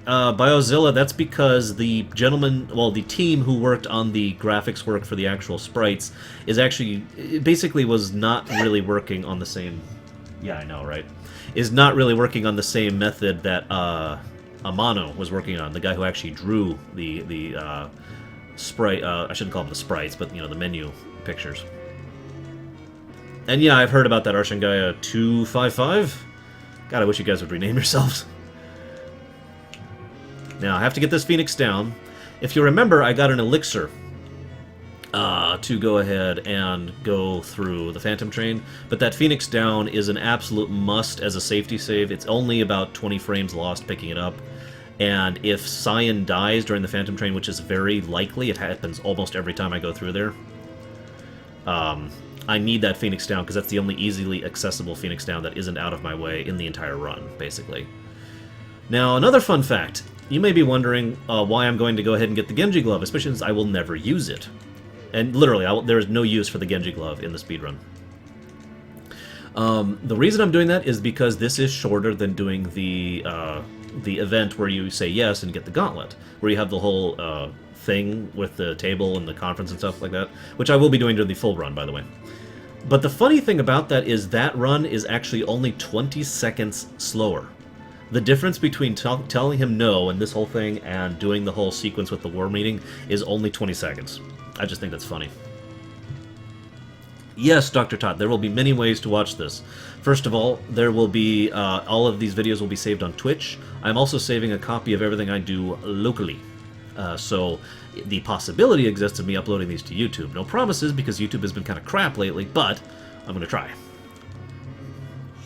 Biozilla, that's because the gentleman, well, the team who worked on the graphics work for the actual sprites is actually, basically was not really working on the same, yeah, I know, right? Is not really working on the same method that, Amano was working on, the guy who actually drew the sprite, I shouldn't call them the sprites, but, you know, the menu pictures. And yeah, I've heard about that Arshangaya 255. God, I wish you guys would rename yourselves. Now, I have to get this Phoenix down. If you remember, I got an elixir to go ahead and go through the Phantom Train, but that Phoenix down is an absolute must as a safety save. It's only about 20 frames lost picking it up, and if Cyan dies during the Phantom Train, which is very likely, it happens almost every time I go through there, I need that Phoenix down, because that's the only easily accessible Phoenix down that isn't out of my way in the entire run, basically. Now, another fun fact. You may be wondering why I'm going to go ahead and get the Genji Glove, especially since I will never use it. And literally, there is no use for the Genji Glove in the speedrun. The reason I'm doing that is because this is shorter than doing the event where you say yes and get the gauntlet, where you have the whole thing with the table and the conference and stuff like that, which I will be doing during the full run, by the way. But the funny thing about that is that run is actually only 20 seconds slower. The difference between telling him no and this whole thing and doing the whole sequence with the war meeting is only 20 seconds. I just think that's funny. Yes, Dr. Todd, there will be many ways to watch this. First of all, there will be, all of these videos will be saved on Twitch. I'm also saving a copy of everything I do locally. So the possibility exists of me uploading these to YouTube. No promises, because YouTube has been kind of crap lately, but I'm going to try.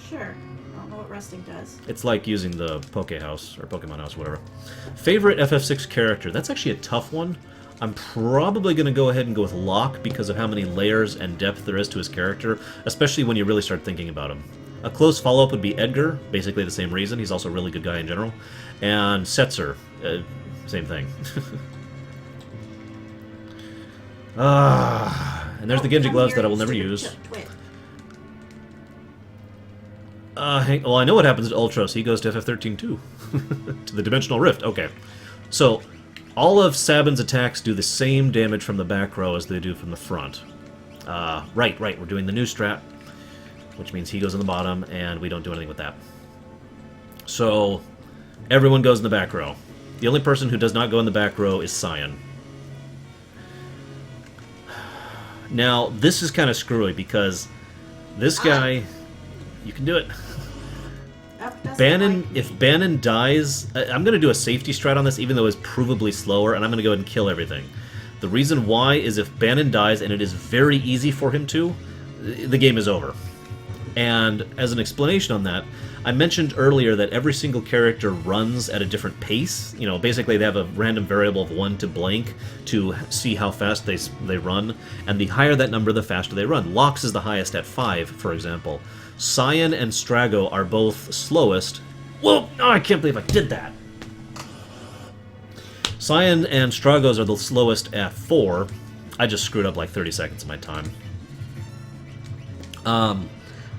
Sure. I don't know what resting does. It's like using the Poke House, or Pokemon House, whatever. Favorite FF6 character? That's actually a tough one. I'm probably going to go ahead and go with Locke because of how many layers and depth there is to his character, especially when you really start thinking about him. A close follow-up would be Edgar, basically the same reason. He's also a really good guy in general. And Setzer, same thing. And there's the Genji gloves that I will never use. Well, I know what happens to Ultros. He goes to FF13 too. To the Dimensional Rift. Okay. So, all of Sabin's attacks do the same damage from the back row as they do from the front. Right. We're doing the new strat, which means he goes in the bottom, and we don't do anything with that. So, everyone goes in the back row. The only person who does not go in the back row is Cyan. Now, this is kind of screwy, because this guy... You can do it. Bannon, if Bannon dies... I'm going to do a safety strat on this, even though it's provably slower, and I'm going to go ahead and kill everything. The reason why is if Bannon dies, and it is very easy for him to, the game is over. And as an explanation on that, I mentioned earlier that every single character runs at a different pace. You know, basically they have a random variable of 1 to blank to see how fast they run, and the higher that number, the faster they run. Locke's is the highest at 5, for example. Cyan and Strago are both slowest. Whoa! Oh, I can't believe I did that! Cyan and Strago's are the slowest at 4. I just screwed up like 30 seconds of my time.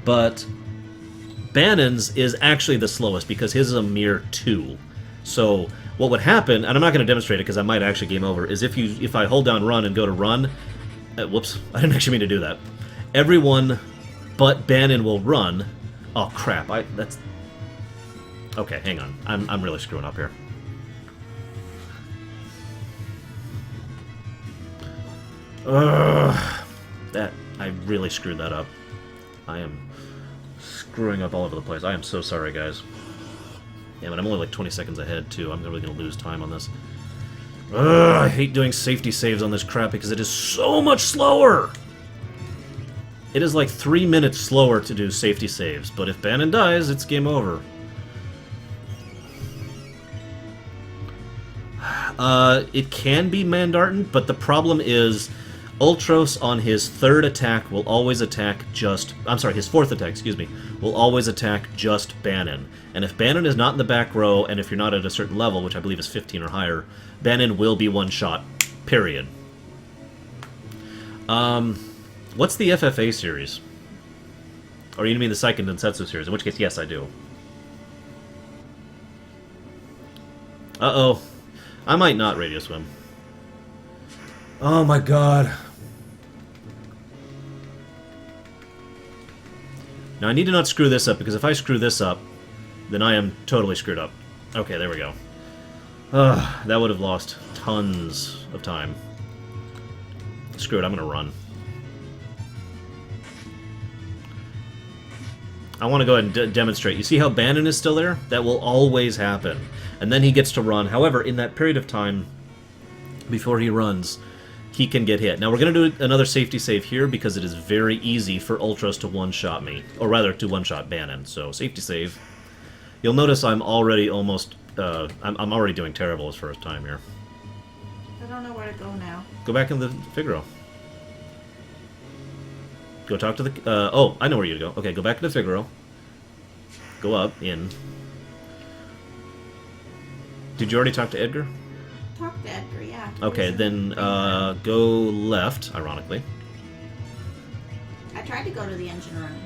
But Bannon's is actually the slowest because his is a mere 2. So what would happen, and I'm not going to demonstrate it because I might actually game over, is if I hold down run and go to run, whoops, I didn't actually mean to do that. Everyone but Bannon will run. Oh crap! That's okay. Hang on, I'm really screwing up here. That I really screwed that up. I am screwing up all over the place. I am so sorry, guys. Damn it, I'm only like 20 seconds ahead, too. I'm really going to lose time on this. I hate doing safety saves on this crap because it is so much slower! It is like 3 minutes slower to do safety saves, but if Bannon dies, it's game over. It can be Mandarton, but the problem is Ultros on his third attack will always attack just... I'm sorry, his fourth attack, excuse me, will always attack just Bannon. And if Bannon is not in the back row, and if you're not at a certain level, which I believe is 15 or higher, Bannon will be one-shot. Period. What's the FFA series? Or you mean the Seiken Densetsu series? In which case, yes, I do. Uh-oh. I might not radio swim. Oh my god. Now I need to not screw this up, because if I screw this up, then I am totally screwed up. Okay, there we go. That would have lost tons of time. Screw it, I'm gonna run. I want to go ahead and demonstrate. You see how Bannon is still there? That will always happen. And then he gets to run. However, in that period of time, before he runs, he can get hit. Now, we're going to do another safety save here because it is very easy for Ultros to one-shot me. Or rather, to one-shot Bannon. So, safety save. You'll notice I'm already almost... I'm already doing terrible as far as time here. I don't know where to go now. Go back in the Figaro. Go talk to the... oh, I know where you go. Okay, go back to the Figaro. Go up, in. Did you already talk to Edgar? Talk to Edgar, yeah. Okay, then go left, ironically. I tried to go to the engine room.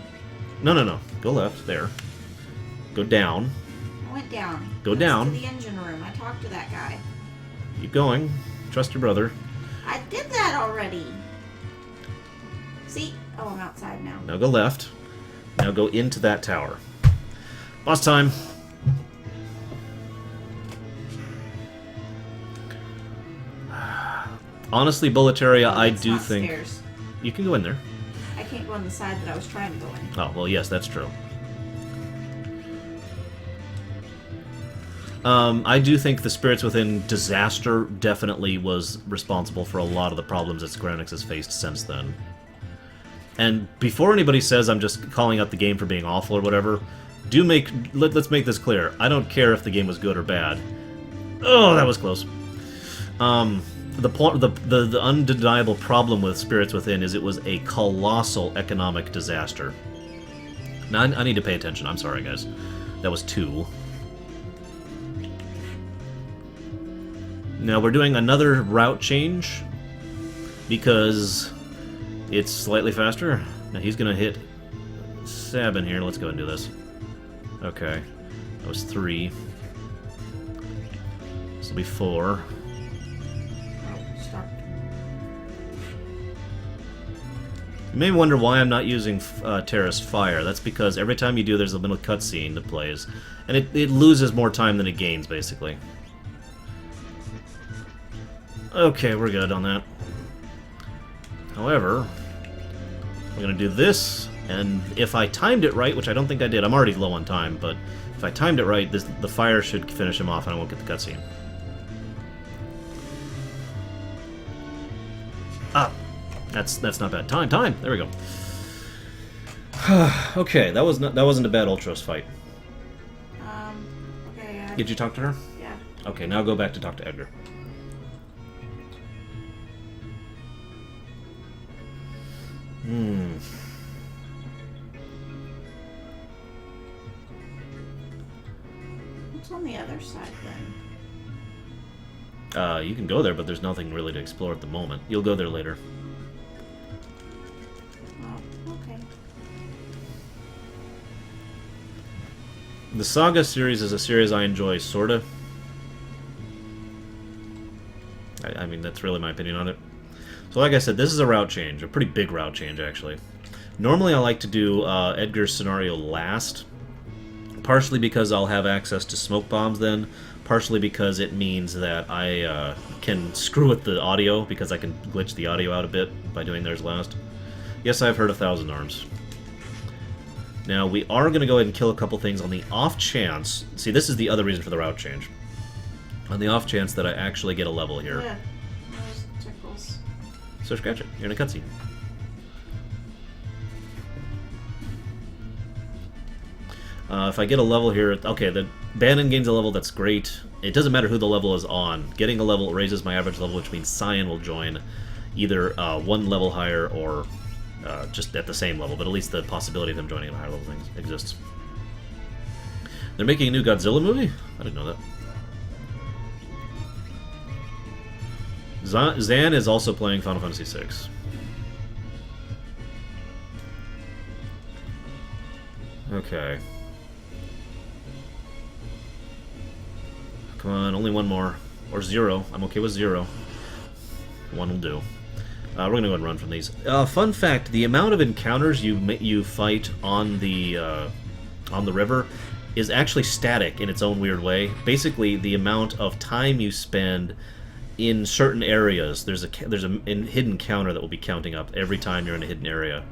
No. Go left, there. Go down. I went down. Go down. To the engine room. I talked to that guy. Keep going. Trust your brother. I did that already. See? Oh, I'm outside now. Now go left. Now go into that tower. Boss time. Honestly, Bulletaria, I do think... Stairs. You can go in there. I can't go on the side that I was trying to go in. Oh, well, yes, that's true. I do think the Spirits Within disaster definitely was responsible for a lot of the problems that Square Enix has faced since then. And before anybody says I'm just calling out the game for being awful or whatever, let's make this clear. I don't care if the game was good or bad. Oh, that was close. the undeniable problem with Spirits Within is it was a colossal economic disaster. Now, I need to pay attention. I'm sorry, guys. That was 2. Now, we're doing another route change because it's slightly faster. Now, he's going to hit Sabin here. Let's go ahead and do this. Okay. That was 3. This will be 4. You may wonder why I'm not using Terrace Fire. That's because every time you do, there's a little cutscene that plays. And it loses more time than it gains, basically. Okay, we're good on that. However, we're going to do this, and if I timed it right, which I don't think I did, I'm already low on time, but if I timed it right, the fire should finish him off and I won't get the cutscene. Ah! That's not bad. Time! There we go. Okay, that wasn't a bad Ultros fight. Okay, Did you talk to her? Yeah. Okay, now go back to talk to Edgar. What's on the other side then? You can go there, but there's nothing really to explore at the moment. You'll go there later. Oh, okay. The Saga series is a series I enjoy, sorta. I mean, that's really my opinion on it. So like I said, this is a route change, a pretty big route change, actually. Normally I like to do Edgar's scenario last, partially because I'll have access to smoke bombs then, partially because it means that I can screw with the audio, because I can glitch the audio out a bit by doing theirs last. Yes, I've heard 1,000 arms. Now, we are going to go ahead and kill a couple things on the off chance... See, this is the other reason for the route change. On the off chance that I actually get a level here. Yeah. Those tickles. So scratch it. You're in a cutscene. If I get a level here... Okay, the Bannon gains a level, that's great. It doesn't matter who the level is on. Getting a level raises my average level, which means Cyan will join either one level higher or just at the same level, but at least the possibility of them joining at a higher level exists. They're making a new Godzilla movie? I didn't know that. Zan is also playing Final Fantasy VI. Okay. Come on, only one more. Or 0. I'm okay with 0. 1 will do. We're going to go and run from these. Fun fact, the amount of encounters you fight on the river is actually static in its own weird way. Basically, the amount of time you spend in certain areas, there's a hidden counter that will be counting up every time you're in a hidden area.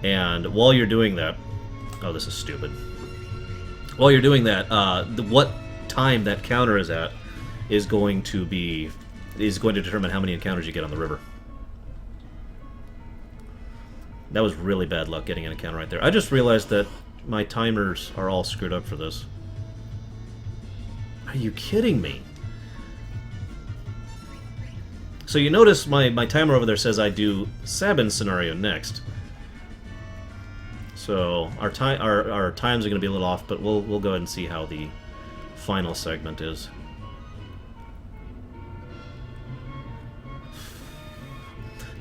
And while you're doing that... Oh, this is stupid. While you're doing that, what time that counter is at is going to determine how many encounters you get on the river. That was really bad luck getting an encounter right there. I just realized that my timers are all screwed up for this. Are you kidding me? So you notice my timer over there says I do Sabin's scenario next. So our times are going to be a little off, but we'll go ahead and see how the final segment is.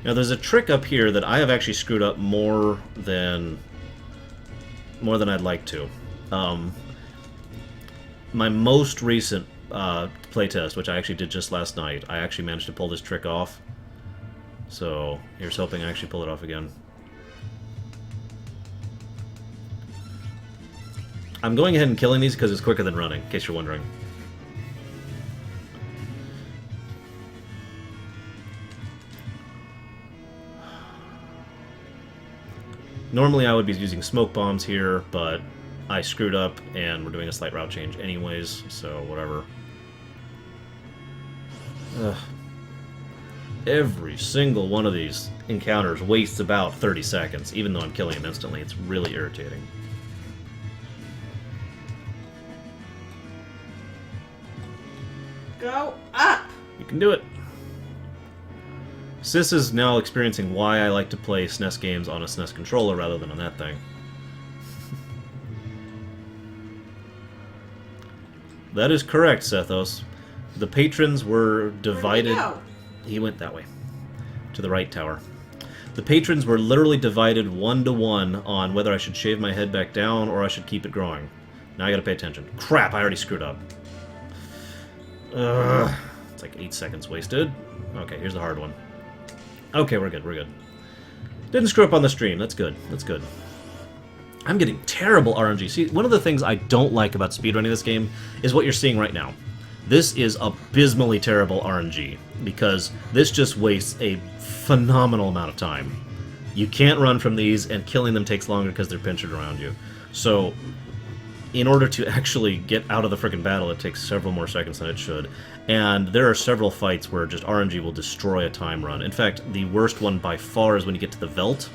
Now there's a trick up here that I have actually screwed up more than I'd like to. My most recent playtest, which I actually did just last night, I actually managed to pull this trick off. So here's hoping I actually pull it off again. I'm going ahead and killing these because it's quicker than running, in case you're wondering. Normally I would be using smoke bombs here, but I screwed up and we're doing a slight route change anyways, so whatever. Ugh. Every single one of these encounters wastes about 30 seconds, even though I'm killing them instantly. It's really irritating. Go up! You can do it. Sis is now experiencing why I like to play SNES games on a SNES controller rather than on that thing. That is correct, Sethos. The patrons were divided... Where'd He went that way. To the right tower. The patrons were literally divided 1-to-1 on whether I should shave my head back down or I should keep it growing. Now I gotta pay attention. Crap, I already screwed up. It's like 8 seconds wasted. Okay, here's the hard one. Okay, we're good, we're good. Didn't screw up on the stream. That's good, that's good. I'm getting terrible RNG. See, one of the things I don't like about speedrunning this game is what you're seeing right now. This is abysmally terrible RNG, because this just wastes a phenomenal amount of time. You can't run from these, and killing them takes longer because they're pinchered around you. So, in order to actually get out of the frickin' battle, it takes several more seconds than it should. And there are several fights where just RNG will destroy a time run. In fact, the worst one by far is when you get to the Veldt.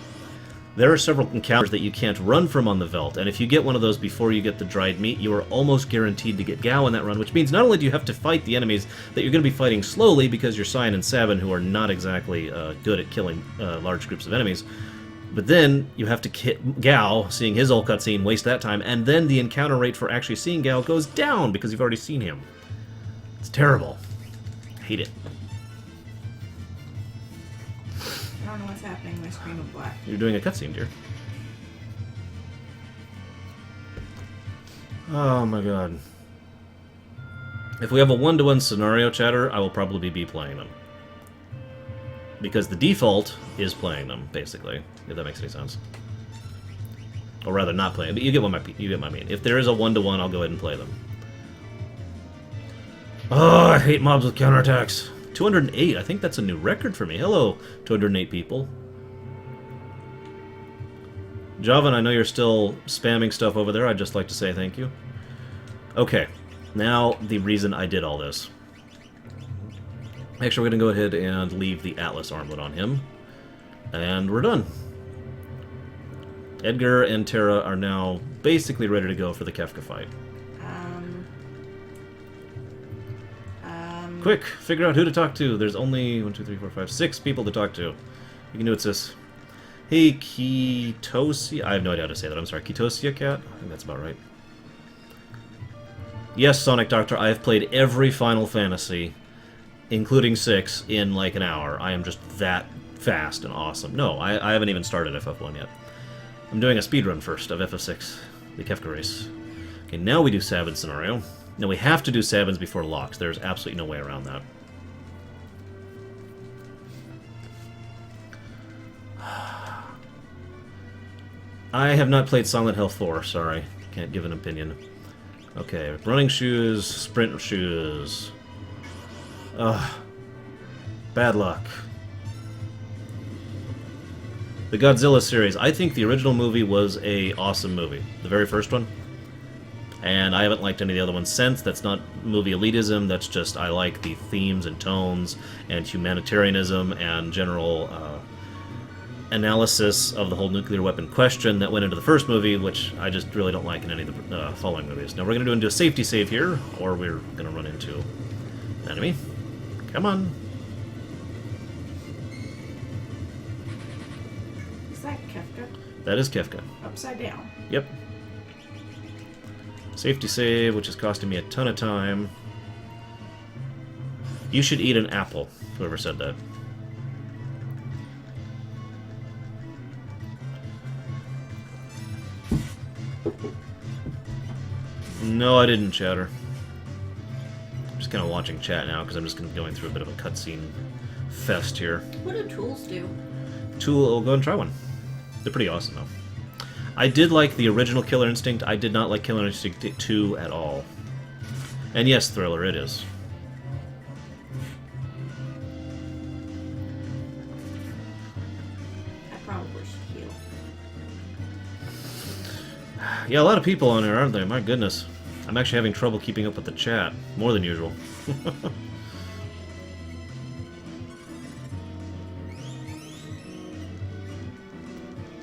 There are several encounters that you can't run from on the Veldt, and if you get one of those before you get the dried meat, you are almost guaranteed to get Gao in that run, which means not only do you have to fight the enemies that you're going to be fighting slowly because you're Cyan and Sabin, who are not exactly good at killing large groups of enemies, but then you have to hit Gao, seeing his old cutscene, waste that time, and then the encounter rate for actually seeing Gao goes down because you've already seen him. It's terrible. I hate it. I don't know what's happening. My screen went black. You're doing a cutscene, dear. Oh my god. If we have a 1-to-1 scenario, chatter, I will probably be playing them. Because the default is playing them, basically, if that makes any sense. Or rather, not playing, but you get what I mean. If there is a 1-to-1, I'll go ahead and play them. Oh, I hate mobs with counterattacks. 208, I think that's a new record for me. Hello, 208 people. Javan, I know you're still spamming stuff over there. I'd just like to say thank you. Okay, now the reason I did all this. Actually, we're going to go ahead and leave the Atlas armlet on him. And we're done. Edgar and Terra are now basically ready to go for the Kefka fight. Quick, figure out who to talk to. There's only 1, 2, 3, 4, 5, 6 people to talk to. You can do it, sis. Hey, Kitosia. I have no idea how to say that. I'm sorry. Kitosia Cat? I think that's about right. Yes, Sonic Doctor, I have played every Final Fantasy, including 6, in like an hour. I am just that fast and awesome. No, I haven't even started FF1 yet. I'm doing a speedrun first of FF6, the Kefka race. Okay, now we do Sabin's scenario. Now we have to do Sabin's before locks. There's absolutely no way around that. I have not played Silent Hill 4, sorry. Can't give an opinion. Okay, running shoes, sprint shoes. Ugh. Bad luck. The Godzilla series. I think the original movie was a awesome movie. The very first one. And I haven't liked any of the other ones since. That's not movie elitism, that's just I like the themes and tones and humanitarianism and general analysis of the whole nuclear weapon question that went into the first movie, which I just really don't like in any of the following movies. Now we're going to do a safety save here, or we're going to run into an enemy. Come on. Is that Kefka? That is Kefka. Upside down. Yep. Safety save, which is costing me a ton of time. You should eat an apple, whoever said that. No, I didn't, chatter. I'm just kind of watching chat now, because I'm just going through a bit of a cutscene fest here. What do tools do? Tool, I'll go and try one. They're pretty awesome, though. I did like the original Killer Instinct. I did not like Killer Instinct 2 at all. And yes, Thriller, it is. I probably should heal. Yeah, a lot of people on there, aren't there? My goodness. I'm actually having trouble keeping up with the chat. More than usual.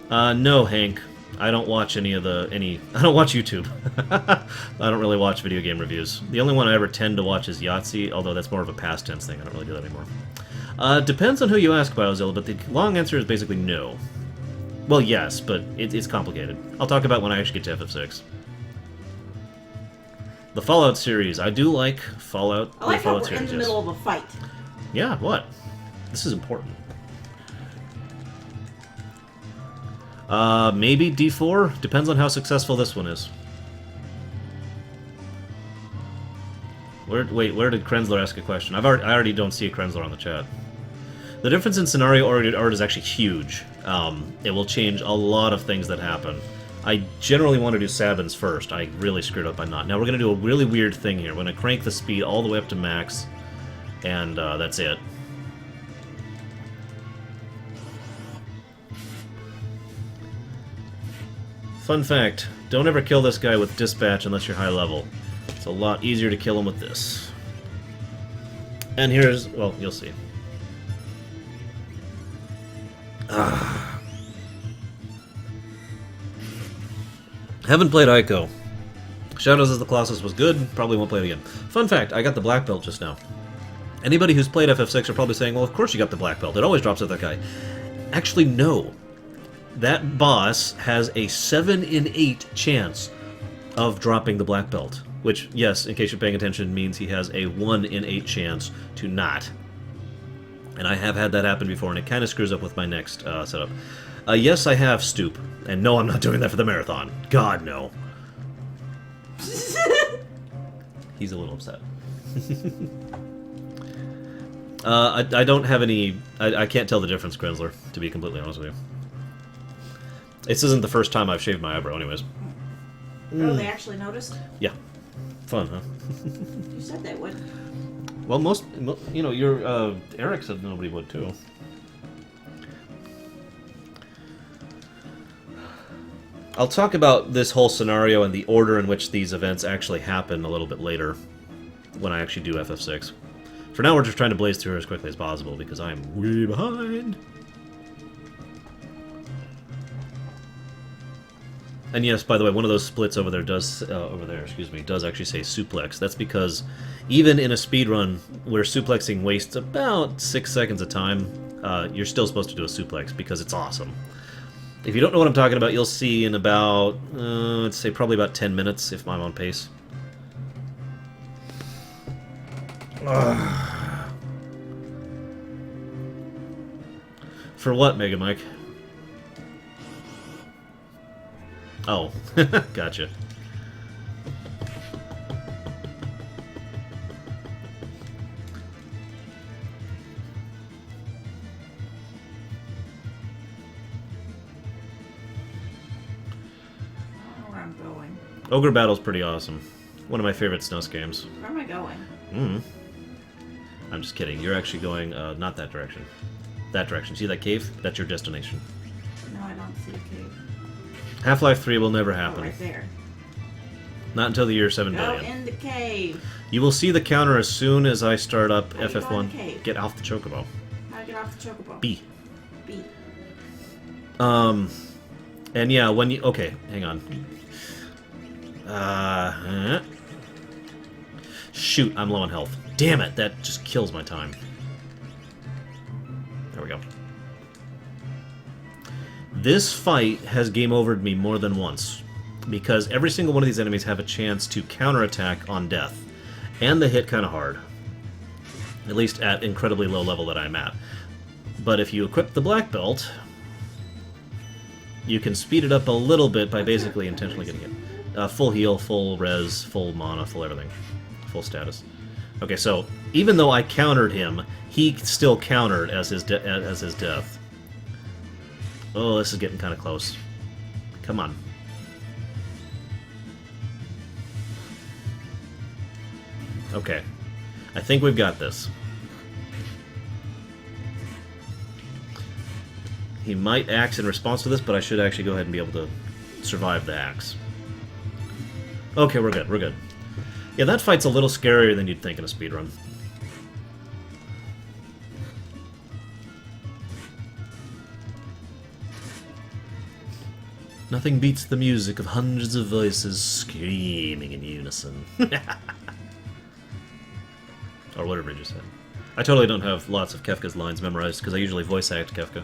No, Hank. I don't watch I don't watch YouTube. I don't really watch video game reviews. The only one I ever tend to watch is Yahtzee, although that's more of a past tense thing. I don't really do that anymore. Depends on who you ask, Biozilla, but the long answer is basically no. Well, yes, but it's complicated. I'll talk about when I actually get to FF6. The Fallout series. I do like Fallout. I like how Fallout we're series, in the yes. middle of a fight. Yeah, what? This is important. Maybe D4? Depends on how successful this one is. Wait, where did Krenzler ask a question? I already don't see a Krenzler on the chat. The difference in scenario art is actually huge. It will change a lot of things that happen. I generally want to do Sabin's first. I really screwed up by not. Now we're going to do a really weird thing here. We're going to crank the speed all the way up to max, and that's it. Fun fact, don't ever kill this guy with Dispatch unless you're high level. It's a lot easier to kill him with this. And here's, well, you'll see. Haven't played Ico. Shadows of the Colossus was good, probably won't play it again. Fun fact, I got the black belt just now. Anybody who's played FF6 are probably saying, well, of course you got the black belt. It always drops at that guy. Actually, no. That boss has a 7 in 8 chance of dropping the black belt. Which, yes, in case you're paying attention, means he has a 1 in 8 chance to not. And I have had that happen before, and it kind of screws up with my next setup. Yes, I have Stoop. And no, I'm not doing that for the marathon. God, no. He's a little upset. I don't have any... I can't tell the difference, Krenzler, to be completely honest with you. This isn't the first time I've shaved my eyebrow, anyways. Oh, they actually noticed? Yeah. Fun, huh? You said they would. Well, most... You know, your... Eric said nobody would, too. I'll talk about this whole scenario and the order in which these events actually happen a little bit later, when I actually do FF6. For now, we're just trying to blaze through as quickly as possible, because I am way behind. And yes, by the way, one of those splits over there does, does actually say suplex. That's because even in a speedrun where suplexing wastes about 6 seconds of time, you're still supposed to do a suplex because it's awesome. If you don't know what I'm talking about, you'll see in about, let's say probably about 10 minutes if I'm on pace. For what, Mega Mike? Oh, gotcha. Where I'm going. Ogre Battle's pretty awesome. One of my favorite SNES games. Where am I going? I'm just kidding. You're actually going, not that direction. That direction. See that cave? That's your destination. No, I don't see a cave. Half-Life 3 will never Oh, happen. right there. Not until the year 7 Go billion. in the cave. You will see the counter as soon as I start up How do you go in the FF1. cave? Get off the chocobo. How to get off the chocobo? B. B. And yeah, when you... Okay, hang on. Shoot, I'm low on health. Damn it, that just kills my time. There we go. This fight has game overed me more than once, because every single one of these enemies have a chance to counterattack on death, and they hit kind of hard. At least at incredibly low level that I'm at. But if you equip the black belt, you can speed it up a little bit by basically intentionally getting it. Full heal, full res, full mana, full everything. Full status. Okay, so even though I countered him, he still countered as his death. Oh, this is getting kind of close. Come on. Okay. I think we've got this. He might axe in response to this, but I should actually go ahead and be able to survive the axe. Okay, we're good, we're good. Yeah, that fight's a little scarier than you'd think in a speedrun. Nothing beats the music of hundreds of voices screaming in unison. Or whatever you just said. I totally don't have lots of Kefka's lines memorized because I usually voice act Kefka.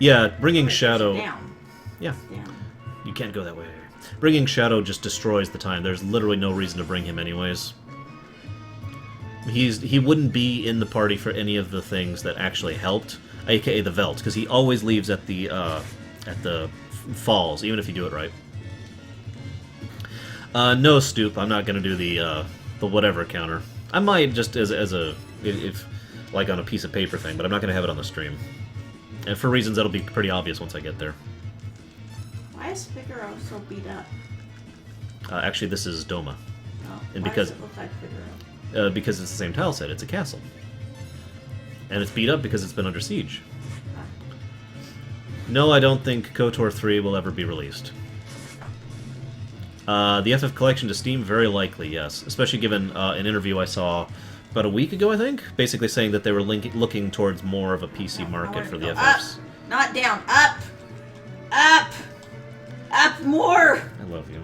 Yeah, bringing Shadow... Down. Yeah, Down. you can't go that way. Bringing Shadow just destroys the time. There's literally no reason to bring him anyways. He wouldn't be in the party for any of the things that actually helped, aka the Velt, because he always leaves at the falls, even if you do it right. No, Stoop, I'm not going to do the whatever counter. I might just as a if like on a piece of paper thing, but I'm not going to have it on the stream. And for reasons that'll be pretty obvious once I get there. Why is Figaro so beat up? Actually, this is Doma. Oh, And why because- does it look like Figaro? Because it's the same tile set. It's a castle. And it's beat up because it's been under siege. No, I don't think KOTOR 3 will ever be released. The FF Collection to Steam, very likely, yes. Especially given an interview I saw about a week ago, I think, basically saying that they were looking towards more of a PC market for the FFs. Up, not down. Up! Up! Up more! I love you.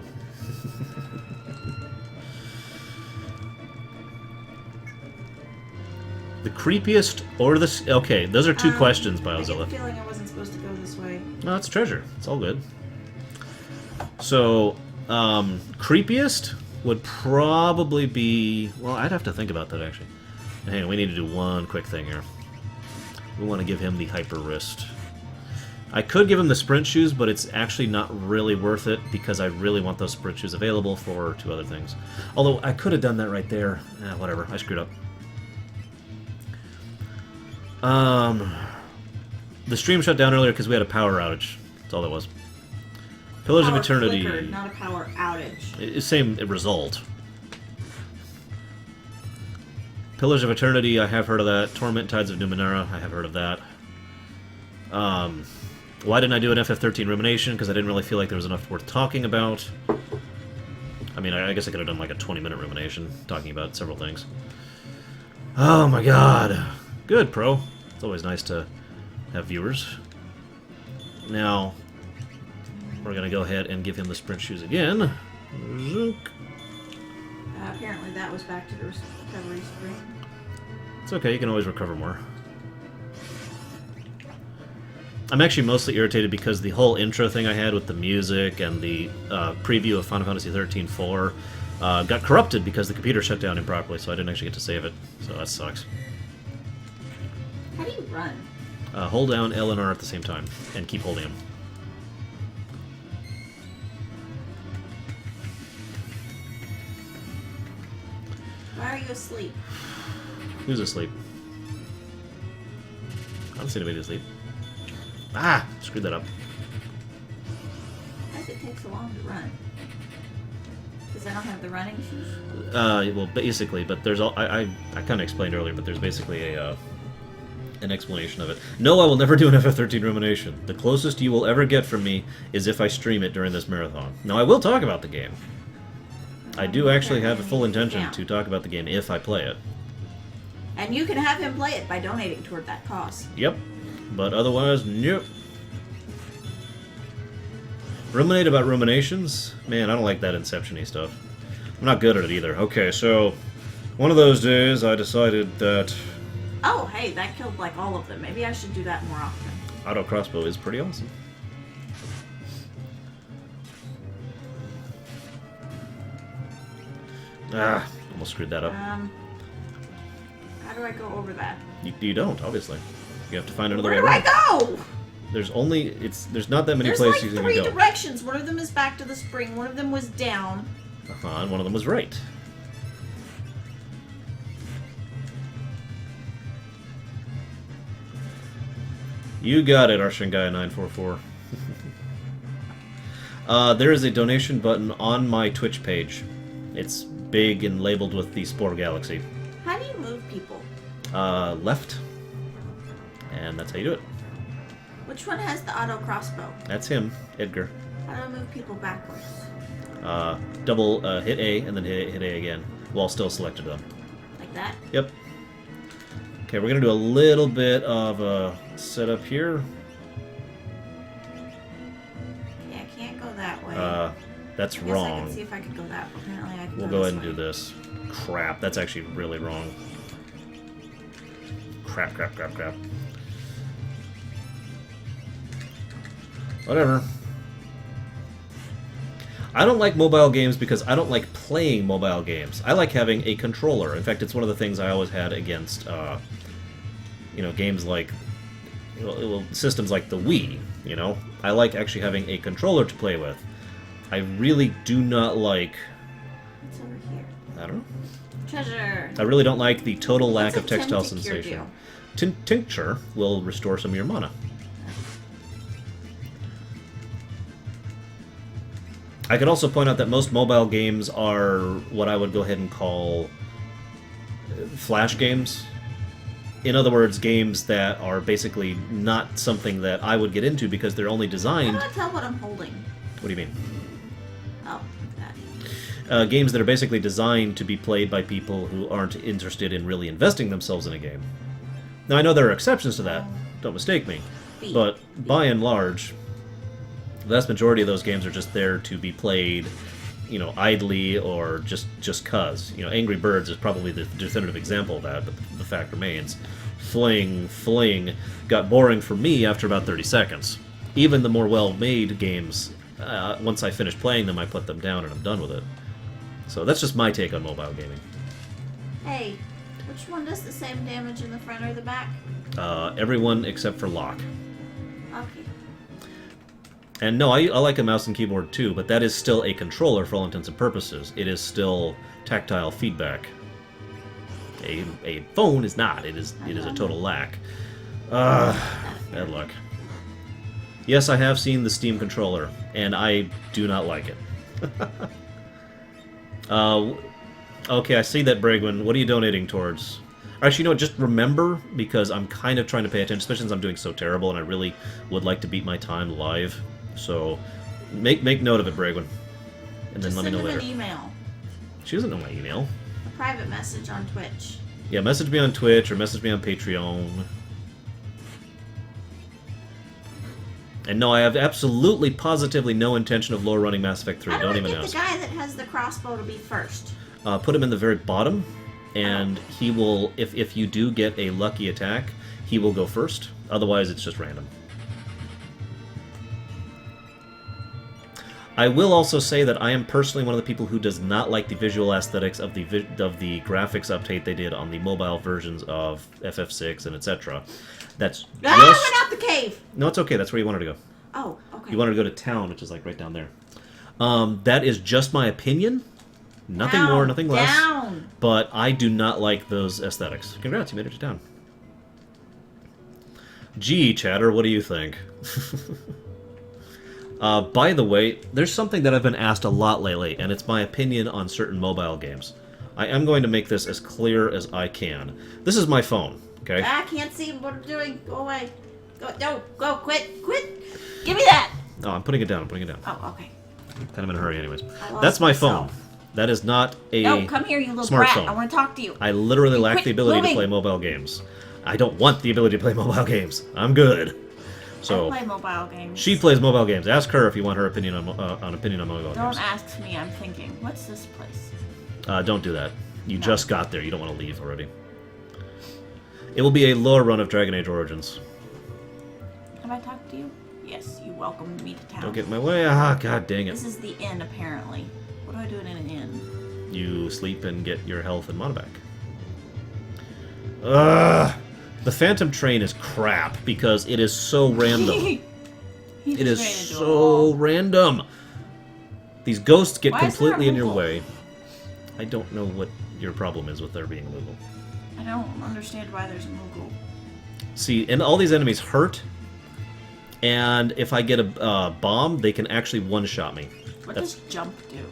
The creepiest or the... Okay, those are two questions, I get Biozilla. the feeling I wasn't supposed to go this way. No, it's treasure. It's all good. So, creepiest would probably be... Well, I'd have to think about that, actually. Hang on, we need to do one quick thing here. We want to give him the Hyper Wrist. I could give him the Sprint Shoes, but it's actually not really worth it because I really want those Sprint Shoes available for two other things. Although, I could have done that right there. Whatever, I screwed up. The stream shut down earlier because we had a power outage. That's all that was. Pillars of Power Eternity. flickered, not a power outage. Same result. Pillars of Eternity, I have heard of that. Torment Tides of Numenera, I have heard of that. Why didn't I do an FF13 Rumination? Because I didn't really feel like there was enough worth talking about. I mean, I guess I could have done like a 20-minute rumination, talking about several things. Oh my god. Good, Pro. It's always nice to have viewers. Now, we're going to go ahead and give him the Sprint Shoes again. Zook. Apparently that was back to the recovery screen. It's okay, you can always recover more. I'm actually mostly irritated because the whole intro thing I had with the music and the preview of Final Fantasy XIII-4 got corrupted because the computer shut down improperly, so I didn't actually get to save it. So that sucks. How do you run? Hold down L and R at the same time, and keep holding them. Why are you asleep? Who's asleep? I don't see anybody asleep. Ah! Screwed that up. Why does it take so long to run? Because I don't have the running shoes? Well, basically, but there's all... I kind of explained earlier, but there's basically a... an explanation of it. No, I will never do an FF13 Rumination. The closest you will ever get from me is if I stream it during this marathon. Now, I will talk about the game. I do actually have a full intention to talk about the game if I play it. And you can have him play it by donating toward that cost. Yep. But otherwise, nope. Ruminate about ruminations? Man, I don't like that Inception-y stuff. I'm not good at it either. Okay, so... One of those days, I decided that... Oh, hey, that killed like all of them. Maybe I should do that more often. Auto crossbow is pretty awesome. Ah, almost screwed that up. How do I go over that? You don't, obviously. You have to find another Where way do I around. go? There's not that many There's places like you can 3 go. directions. One of them is back to the spring. One of them was down. And one of them was right. You got it, Arshangai944. There is a donation button on my Twitch page. It's big and labeled with the Spore Galaxy. How do you move people? Left. And that's how you do it. Which one has the auto crossbow? That's him, Edgar. How do I move people backwards? Double hit A and then hit A again, while still selected them. Like that? Yep. Okay, we're gonna do a little bit of a setup here. Yeah, I can't go that way. That's I guess I wrong. can see if I could go that. Apparently, I can We'll go ahead and do this. Crap, that's actually really wrong. Crap. Whatever. I don't like mobile games because I don't like playing mobile games. I like having a controller. In fact, it's one of the things I always had against, games like, systems like the Wii, I like actually having a controller to play with. I really do not like... What's over here? I don't know. Treasure. I really don't like the total lack of What's a textile tincture sensation. do? Tincture will restore some of your mana. I could also point out that most mobile games are what I would go ahead and call flash games. In other words, games that are basically not something that I would get into because they're only designed... How do I tell what I'm holding? What do you mean? Oh, that. Games that are basically designed to be played by people who aren't interested in really investing themselves in a game. Now, I know there are exceptions to that, don't mistake me, but by and large, the vast majority of those games are just there to be played, idly or just cuz. Angry Birds is probably the definitive example of that, but the fact remains. Fling got boring for me after about 30 seconds. Even the more well-made games, once I finish playing them, I put them down and I'm done with it. So that's just my take on mobile gaming. Hey, which one does the same damage in the front or the back? Everyone except for Lock. Okay. And no, I like a mouse and keyboard too, but that is still a controller for all intents and purposes. It is still tactile feedback. A phone is not. It is a total lack. Bad luck. Yes, I have seen the Steam controller, and I do not like it. Okay, I see that, Bragwin. What are you donating towards? Actually, just remember, because I'm kind of trying to pay attention, especially since I'm doing so terrible, and I really would like to beat my time live. So, make note of it, Bragwin. And then let me know later. Send him an email. She doesn't know my email. A private message on Twitch. Yeah, message me on Twitch or message me on Patreon. And no, I have absolutely, positively no intention of low running Mass Effect 3. Don't even ask. How do I get the guy that has the crossbow to be first? Put him in the very bottom, and he will, if you do get a lucky attack, he will go first. Otherwise, it's just random. I will also say that I am personally one of the people who does not like the visual aesthetics of the graphics update they did on the mobile versions of FF6 and etc. That's just... I went out the cave! No, it's okay. That's where you wanted to go. Oh, okay. You wanted to go to town, which is like right down there. That is just my opinion. Nothing more, nothing less. Down. But I do not like those aesthetics. Congrats, you made it to town. Gee, Chatter, what do you think? By the way, there's something that I've been asked a lot lately, and it's my opinion on certain mobile games. I am going to make this as clear as I can. This is my phone, okay? I can't see what I'm doing. Go away. Go, quit. Give me that! Oh, I'm putting it down, Oh, okay. Kind of in a hurry anyways. lost That's my myself. phone. That is not a No, come here, you little brat. smartphone. I want to talk to you. I literally lack quit the ability moving. to play mobile games. I don't want the ability to play mobile games. I'm good. So I play mobile games. she plays mobile games. Ask her if you want her opinion on mobile Don't games. ask me, I'm thinking. What's this place? Don't do that. You just got there. You don't want to leave already. It will be a lower run of Dragon Age Origins. Have I talked to you? Yes, you welcomed me to town. Don't get in my way. Ah, god dang it. This is the inn, apparently. What do I do in an inn? You sleep and get your health and mana back. Ugh! The Phantom Train is crap because it is so random. It is so random. These ghosts get completely in your way. I don't know what your problem is with there being a Moogle. I don't understand why there's a Moogle. See, and all these enemies hurt, and if I get a bomb, they can actually one-shot me. What does jump do?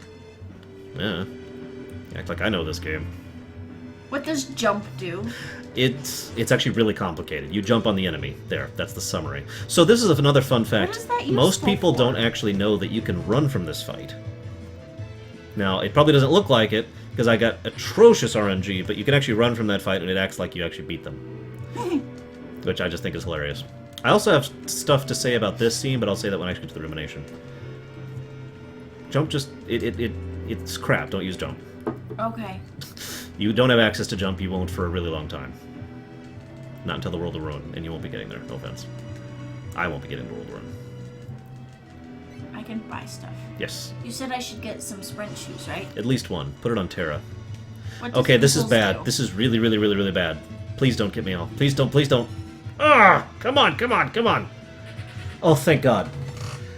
Yeah. Act like I know this game. What does jump do? It's actually really complicated. You jump on the enemy. There, that's the summary. So this is another fun fact. What is that useful Most people for? don't actually know that you can run from this fight. Now, it probably doesn't look like it, because I got atrocious RNG, but you can actually run from that fight, and it acts like you actually beat them. Which I just think is hilarious. I also have stuff to say about this scene, but I'll say that when I get to the rumination. Jump just... It's crap. Don't use jump. Okay. You don't have access to jump. You won't for a really long time. Not until the World of Ruin, and you won't be getting there. No offense. I won't be getting the World of Ruin. I can buy stuff. Yes. You said I should get some sprint shoes, right? At least one. Put it on Terra. What does Okay, this is Google's bad. do? This is really, really, really, really bad. Please don't get me off. Please don't, please don't. Ah! Come on, come on, come on! Oh, thank God.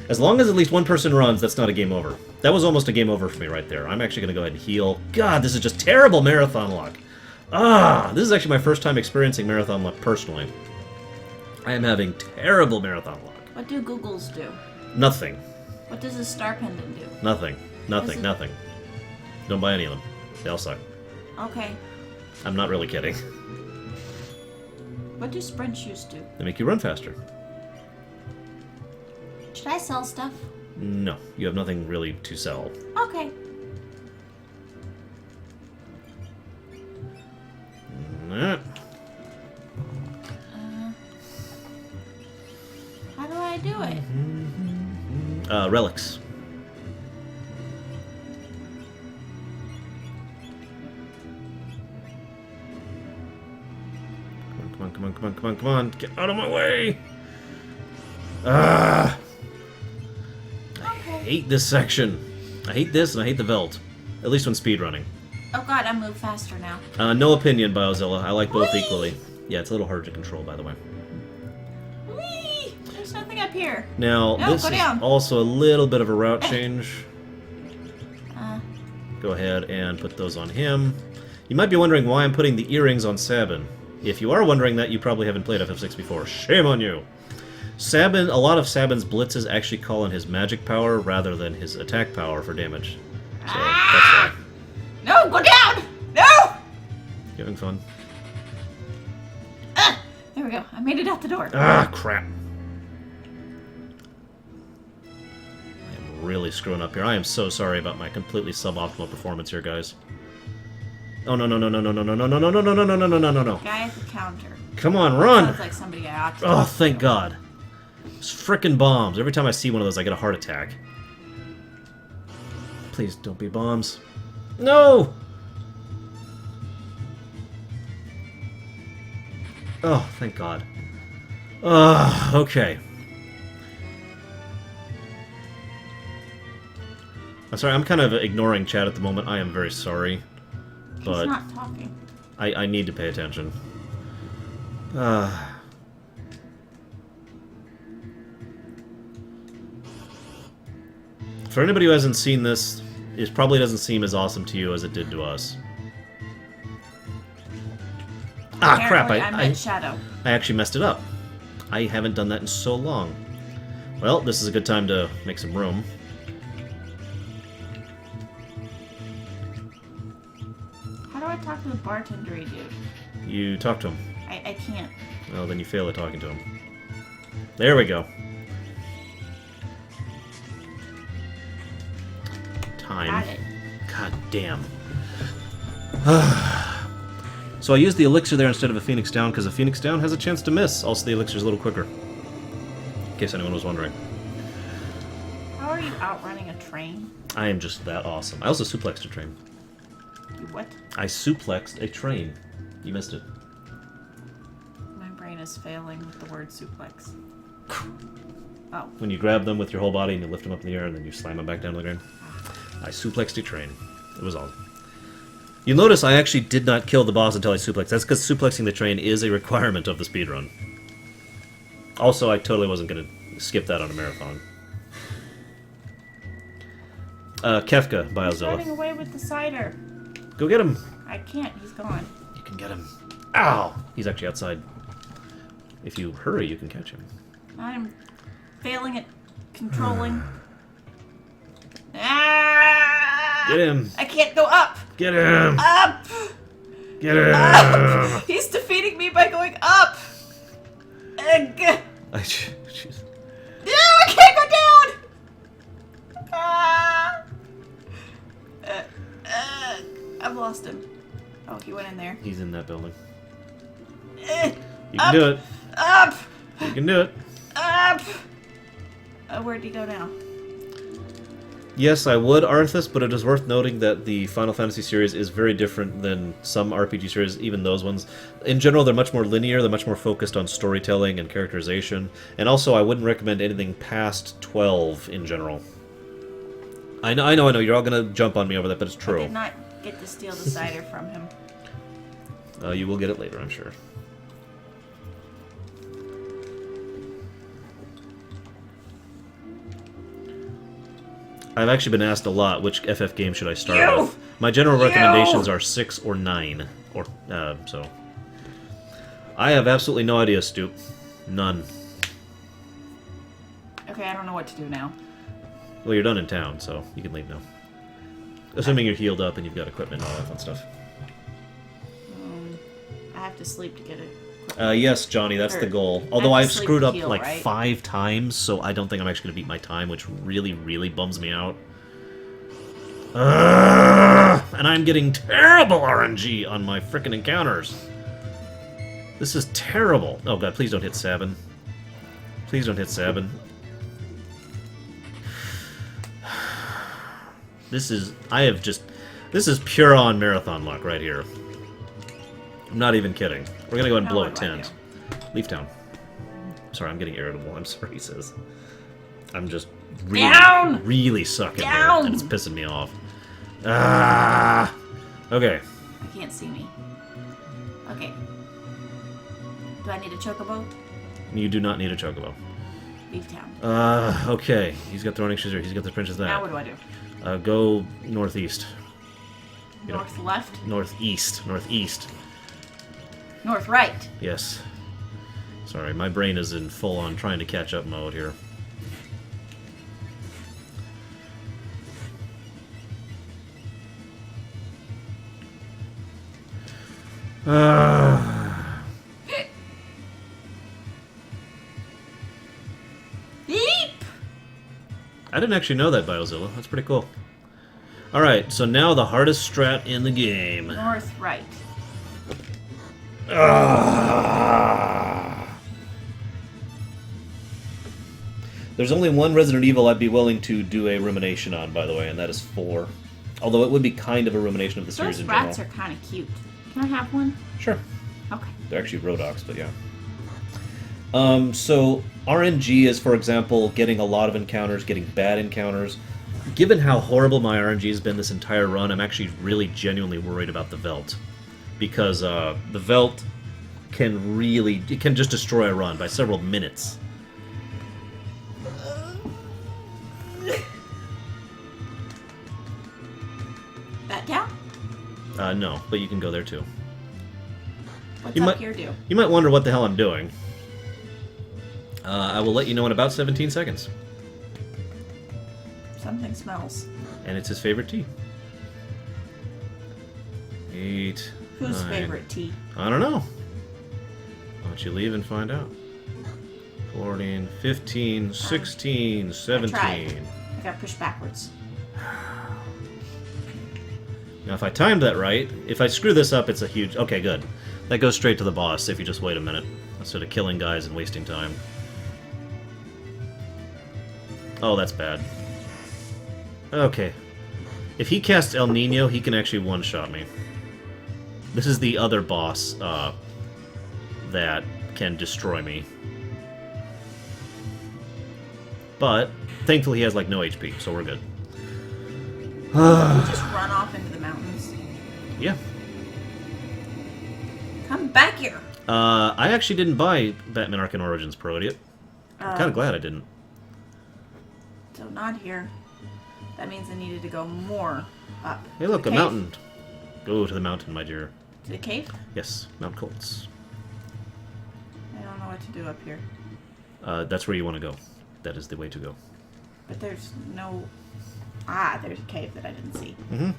As long as at least one person runs, that's not a game over. That was almost a game over for me right there. I'm actually going to go ahead and heal. God, this is just terrible marathon luck. Ah! This is actually my first time experiencing marathon luck personally. I am having terrible marathon luck. What do Googles do? Nothing. What does a star pendant do? Nothing. Nothing. Nothing. Don't buy any of them. They all suck. Okay. I'm not really kidding. What do sprint shoes do? They make you run faster. Should I sell stuff? No, you have nothing really to sell. Okay. How do I do it? Relics. Come on, come on, come on, come on, come on. Get out of my way! Ah! I hate this section. I hate this and I hate the Veld. At least when speedrunning. Oh god, I move faster now. No opinion, Biozilla. I like both Whee! equally. Yeah, it's a little hard to control, by the way. Whee! There's nothing up here. Now, No, this go is down. also a little bit of a route change. Uh, Go ahead and put those on him. You might be wondering why I'm putting the earrings on Sabin. If you are wondering that, you probably haven't played FF6 before. Shame on you! Sabin, a lot of Sabin's blitzes actually call on his magic power rather than his attack power for damage. So, that's why. no, go down! No! You having fun? There we go. I made it out the door. Ah, crap. I am really screwing up here. I am so sorry about my completely suboptimal performance here, guys. Oh, no, no, no, no, no, no, no, no, no, no, no, no, no, no, no, no, no, no. Guy at the counter. Come on, run! Sounds like somebody I ought to Oh, talk thank to. God. Those frickin' bombs. Every time I see one of those, I get a heart attack. Please don't be bombs. No! Oh, thank God. Okay. I'm sorry, I'm kind of ignoring chat at the moment. I am very sorry. But He's not talking. I need to pay attention. For anybody who hasn't seen this, it probably doesn't seem as awesome to you as it did to us. Ah, crap! Apparently, I'm at Shadow. I actually messed it up. I haven't done that in so long. Well, this is a good time to make some room. How do I talk to the bartender dude? You talk to him. I can't. Well, then you fail at talking to him. There we go. Time. Got it. God damn. So I used the elixir there instead of a Phoenix Down because a Phoenix Down has a chance to miss. Also, the elixir's a little quicker. In case anyone was wondering. How are you outrunning a train? I am just that awesome. I also suplexed a train. You what? I suplexed a train. You missed it. My brain is failing with the word suplex. Oh. When you grab them with your whole body and you lift them up in the air and then you slam them back down to the ground. I suplexed a train. It was awesome. You'll notice I actually did not kill the boss until I suplexed. That's because suplexing the train is a requirement of the speedrun. Also, I totally wasn't going to skip that on a marathon. Kefka, He's Biozilla. running away with the cider. Go get him. I can't. He's gone. You can get him. Ow! He's actually outside. If you hurry, you can catch him. I'm failing at controlling. Ah! Get him. I can't go up. Get him. Up. Get him. Up. He's defeating me by going up. Ugh. Jeez. No, I can't go down. Ah. I've lost him. Oh, he went in there. He's in that building. Eh. You can do it. Up. You can do it. Up. Where'd he go now? Yes, I would, Arthas, but it is worth noting that the Final Fantasy series is very different than some RPG series, even those ones. In general, they're much more linear, they're much more focused on storytelling and characterization, and also I wouldn't recommend anything past 12 in general. I know, you're all going to jump on me over that, but it's true. I did not get to steal the cider from him. You will get it later, I'm sure. I've actually been asked a lot, which FF game should I start with? My general recommendations are 6 or 9. So. I have absolutely no idea, Stoop. None. Okay, I don't know what to do now. Well, you're done in town, so you can leave now. Assuming you're healed up and you've got equipment and all that fun stuff. I have to sleep to get it. Yes, Johnny, that's the goal. I Although have to I've sleep screwed to up heal, like right? 5 times, so I don't think I'm actually going to beat my time, which really, really bums me out. And I'm getting terrible RNG on my frickin' encounters. This is terrible. Oh god, please don't hit Sabin. Please don't hit Sabin. This is pure on marathon luck right here. I'm not even kidding. We're gonna go ahead and blow a tent. Leaf Town. Sorry, I'm getting irritable. I'm sorry, he says. I'm just really sucking here, and it's pissing me off. Ah! Okay. I can't see me. Okay. Do I need a chocobo? You do not need a chocobo. Leaf Town. Okay. He's got throwing shoes here. He's got the princess that. Now what do I do? Go northeast. North left? Northeast. Northeast. North right. Yes. Sorry, my brain is in full-on trying to catch up mode here. Eep! I didn't actually know that, Biozilla. That's pretty cool. Alright, so now the hardest strat in the game. North right. There's only one Resident Evil I'd be willing to do a rumination on, by the way, and that is 4. Although it would be kind of a rumination of the series Those in general. rats are kind of cute. Can I have one? Sure. Okay. They're actually Rodox, but yeah. So RNG is, for example, getting a lot of encounters, getting bad encounters. Given how horrible my RNG has been this entire run, I'm actually really genuinely worried about the Velt. Because the Velt can just destroy a run by several minutes. That down? No, but you can go there too. What's You up might- here do? You might wonder what the hell I'm doing. I will let you know in about 17 seconds. Something smells. And it's his favorite tea. 8, Whose 9. favorite tea? I don't know. Why don't you leave and find out? 14, 15, 16, 17. I got pushed backwards. Now, if I timed that right, if I screw this up, it's a huge... Okay, good. That goes straight to the boss if you just wait a minute, instead of killing guys and wasting time. Oh, that's bad. Okay. If he casts El Nino, he can actually one-shot me. This is the other boss that can destroy me. But, thankfully he has, like, no HP, so we're good. You just run off into the mountains. Yeah. Come back here. I actually didn't buy Batman Arkham Origins Pro, idiot. I'm kind of glad I didn't. So not here. That means I needed to go more up. Hey, look, To a the cave? mountain. Go to the mountain, my dear. To the cave? Yes, Mount Colts. I don't know what to do up here. That's where you want to go. That is the way to go. But there's no... Ah, there's a cave that I didn't see. Mm-hmm.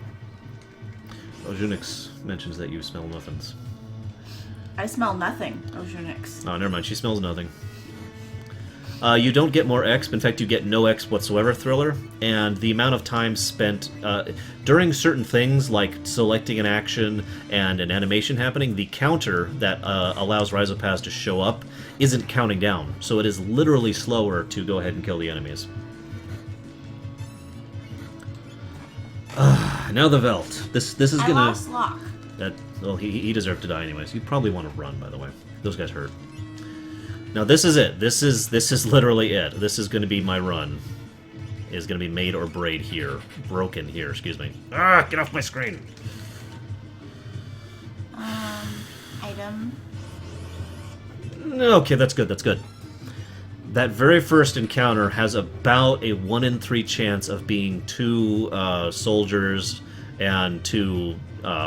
Ojunix mentions that you smell muffins. I smell nothing, Ojunix. Oh, never mind. She smells nothing. You don't get more exp. In fact, you get no exp whatsoever, Thriller. And the amount of time spent during certain things, like selecting an action and an animation happening, the counter that allows Rhizopaz to show up isn't counting down. So it is literally slower to go ahead and kill the enemies. Now the Velt. This is I gonna. lost Locke. Well, he deserved to die anyways. You probably want to run, by the way. Those guys hurt. Now this is it. This is literally it. This is going to be my run. Is going to be made or braid here, broken here. Excuse me. Ah, get off my screen. Item. Okay, that's good. That's good. That very first encounter has about a 1 in 3 chance of being 2 soldiers and 2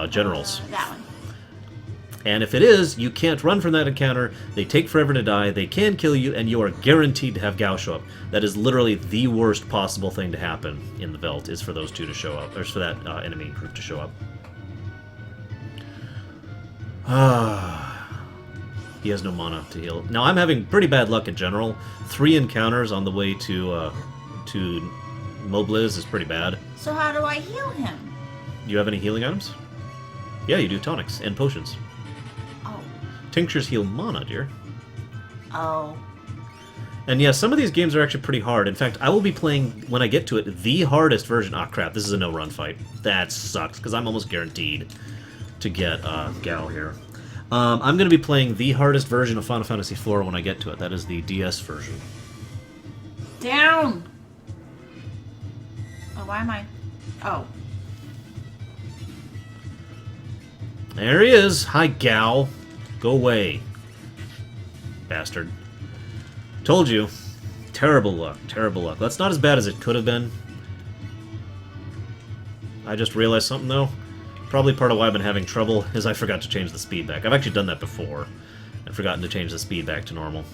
generals. That one. And if it is, you can't run from that encounter. They take forever to die. They can kill you, and you are guaranteed to have Gao show up. That is literally the worst possible thing to happen in the Veld, is for those 2 to show up, or for that enemy group to show up. He has no mana to heal. Now I'm having pretty bad luck in general. 3 encounters on the way to Mobliz is pretty bad. So how do I heal him? Do you have any healing items? Yeah, you do tonics and potions. Oh. Tinctures heal mana, dear. Oh. And yeah, some of these games are actually pretty hard. In fact, I will be playing, when I get to it, the hardest version. Ah, crap, this is a no-run fight. That sucks, because I'm almost guaranteed to get Gao here. I'm going to be playing the hardest version of Final Fantasy IV when I get to it. That is the DS version. Down! Oh, why am I... Oh. There he is. Hi, Gao. Go away. Bastard. Told you. Terrible luck. Terrible luck. That's not as bad as it could have been. I just realized something, though. Probably part of why I've been having trouble is I forgot to change the speed back. I've actually done that before. I've forgotten to change the speed back to normal.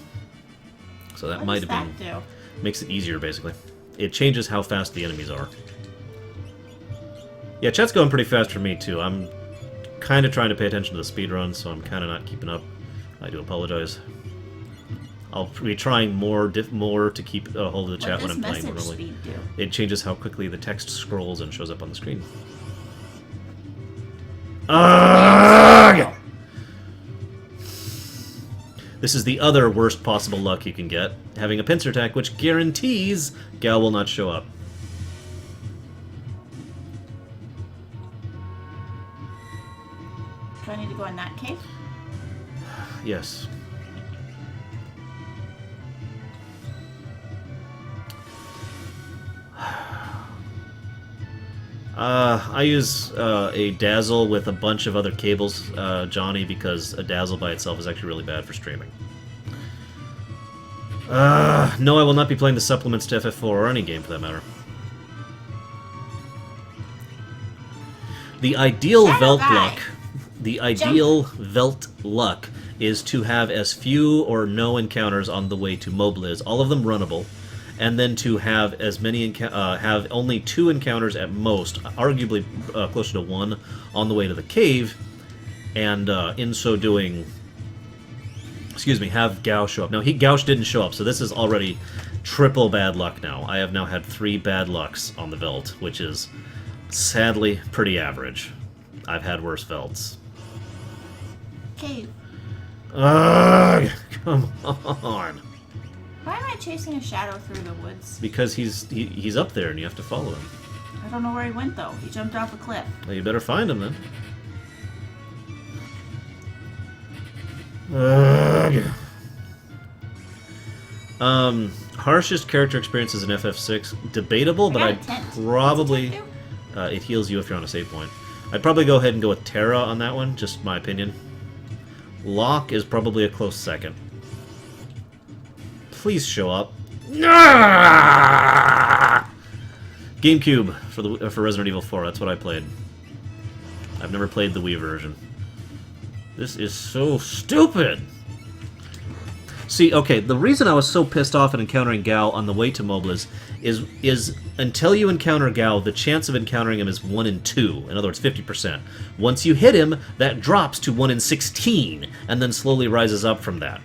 So that might have been... Do? Makes it easier, basically. It changes how fast the enemies are. Yeah, chat's going pretty fast for me, too. I'm kind of trying to pay attention to the speed run, so I'm kind of not keeping up. I do apologize. I'll be trying more to keep a hold of the chat when I'm playing more normally. Speed do? It changes how quickly the text scrolls and shows up on the screen. Ugh! This is the other worst possible luck you can get, having a pincer attack, which guarantees Gao will not show up. Do I need to go in that cave? Yes. I use a Dazzle with a bunch of other cables, Johnny, because a Dazzle by itself is actually really bad for streaming. No, I will not be playing the supplements to FF4 or any game for that matter. The ideal Velt luck, is to have as few or no encounters on the way to Mobliz, all of them runnable, and then to have as many have only 2 encounters at most, arguably closer to 1, on the way to the cave, and in so doing, have Gao show up. Now, Gao didn't show up, so this is already triple bad luck now. I have now had 3 bad lucks on the Veld, which is sadly pretty average. I've had worse Velds. Cave. Ugh, come on. Why am I chasing a shadow through the woods? Because he's up there and you have to follow him. I don't know where he went, though. He jumped off a cliff. Well, you better find him, then. Harshest character experiences in FF6. Debatable, but I'd probably... it heals you if you're on a save point. I'd probably go ahead and go with Terra on that one, just my opinion. Locke is probably a close second. Please show up. GameCube for Resident Evil 4. That's what I played. I've never played the Wii version. This is so stupid. See, okay, the reason I was so pissed off at encountering Gao on the way to Mobliz is until you encounter Gao, the chance of encountering him is 1 in 2. In other words, 50%. Once you hit him, that drops to 1 in 16, and then slowly rises up from that.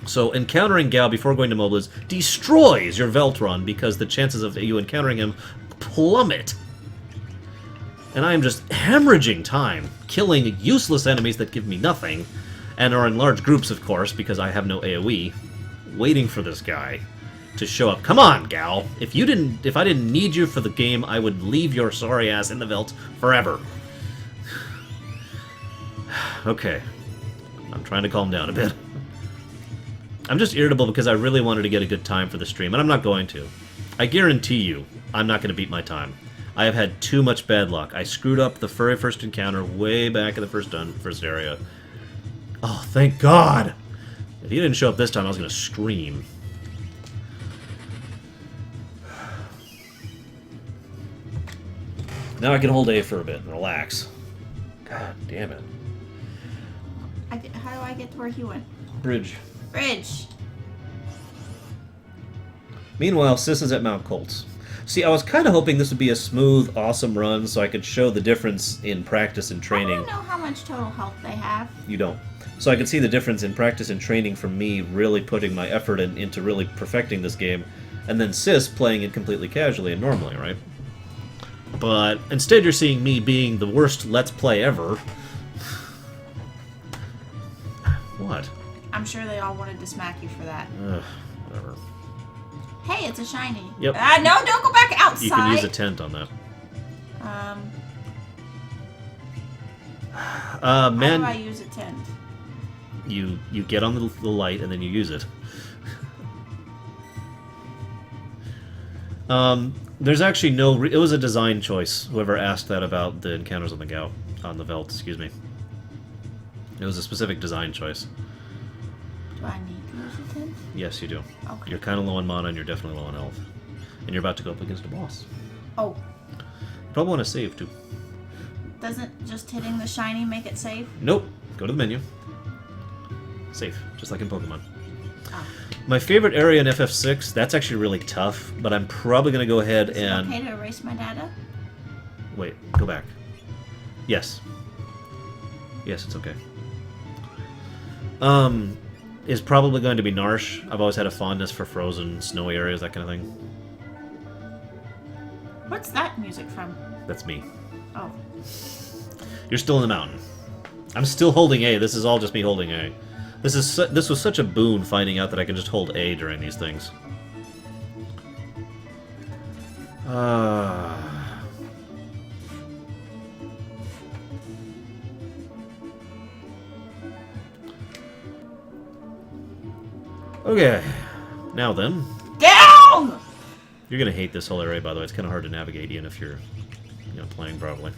So encountering Gao before going to Mobliz destroys your Velt run because the chances of you encountering him plummet. And I am just hemorrhaging time, killing useless enemies that give me nothing, and are in large groups, of course, because I have no AoE, waiting for this guy. to show up. Come on, gal. If I didn't need you for the game, I would leave your sorry ass in the Veldt forever. Okay. I'm trying to calm down a bit. I'm just irritable because I really wanted to get a good time for the stream, and I'm not going to. I guarantee you, I'm not going to beat my time. I have had too much bad luck. I screwed up the very first encounter way back in the first area. Oh, thank God! If he didn't show up this time, I was going to scream. Now I can hold A for a bit and relax. God damn it. How do I get to where he went? Bridge. Bridge. Meanwhile, Sis is at Mount Colts. See, I was kind of hoping this would be a smooth, awesome run so I could show the difference in practice and training. I don't know how much total health they have. You don't. So I could see the difference in practice and training from me really putting my effort into really perfecting this game, and then Sis playing it completely casually and normally, right? But instead you're seeing me being the worst Let's Play ever. What? I'm sure they all wanted to smack you for that. Whatever. Hey, it's a shiny. Yep. No, don't go back outside. You can use a tent on that. Man, how do I use a tent? You get on the light and then you use it. There's actually no... it was a design choice, whoever asked that about the encounters on the Veldt, excuse me. It was a specific design choice. Do I need to use a tent? Yes, you do. Okay. You're kind of low on mana and you're definitely low on health. And you're about to go up against a boss. Oh. You probably want to save, too. Doesn't just hitting the shiny make it safe? Nope. Go to the menu. Save, just like in Pokemon. Oh. My favorite area in FF6, that's actually really tough, but I'm probably going to go ahead Is and... it okay to erase my data? Wait, go back. Yes. Yes, it's okay. Is probably going to be Narsh. I've always had a fondness for frozen, snowy areas, that kind of thing. What's that music from? That's me. Oh. You're still in the mountain. I'm still holding A. This is all just me holding A. This was such a boon finding out that I can just hold A during these things. Okay. Now then. Down! You're gonna hate this whole area, by the way. It's kind of hard to navigate even if you're, playing properly.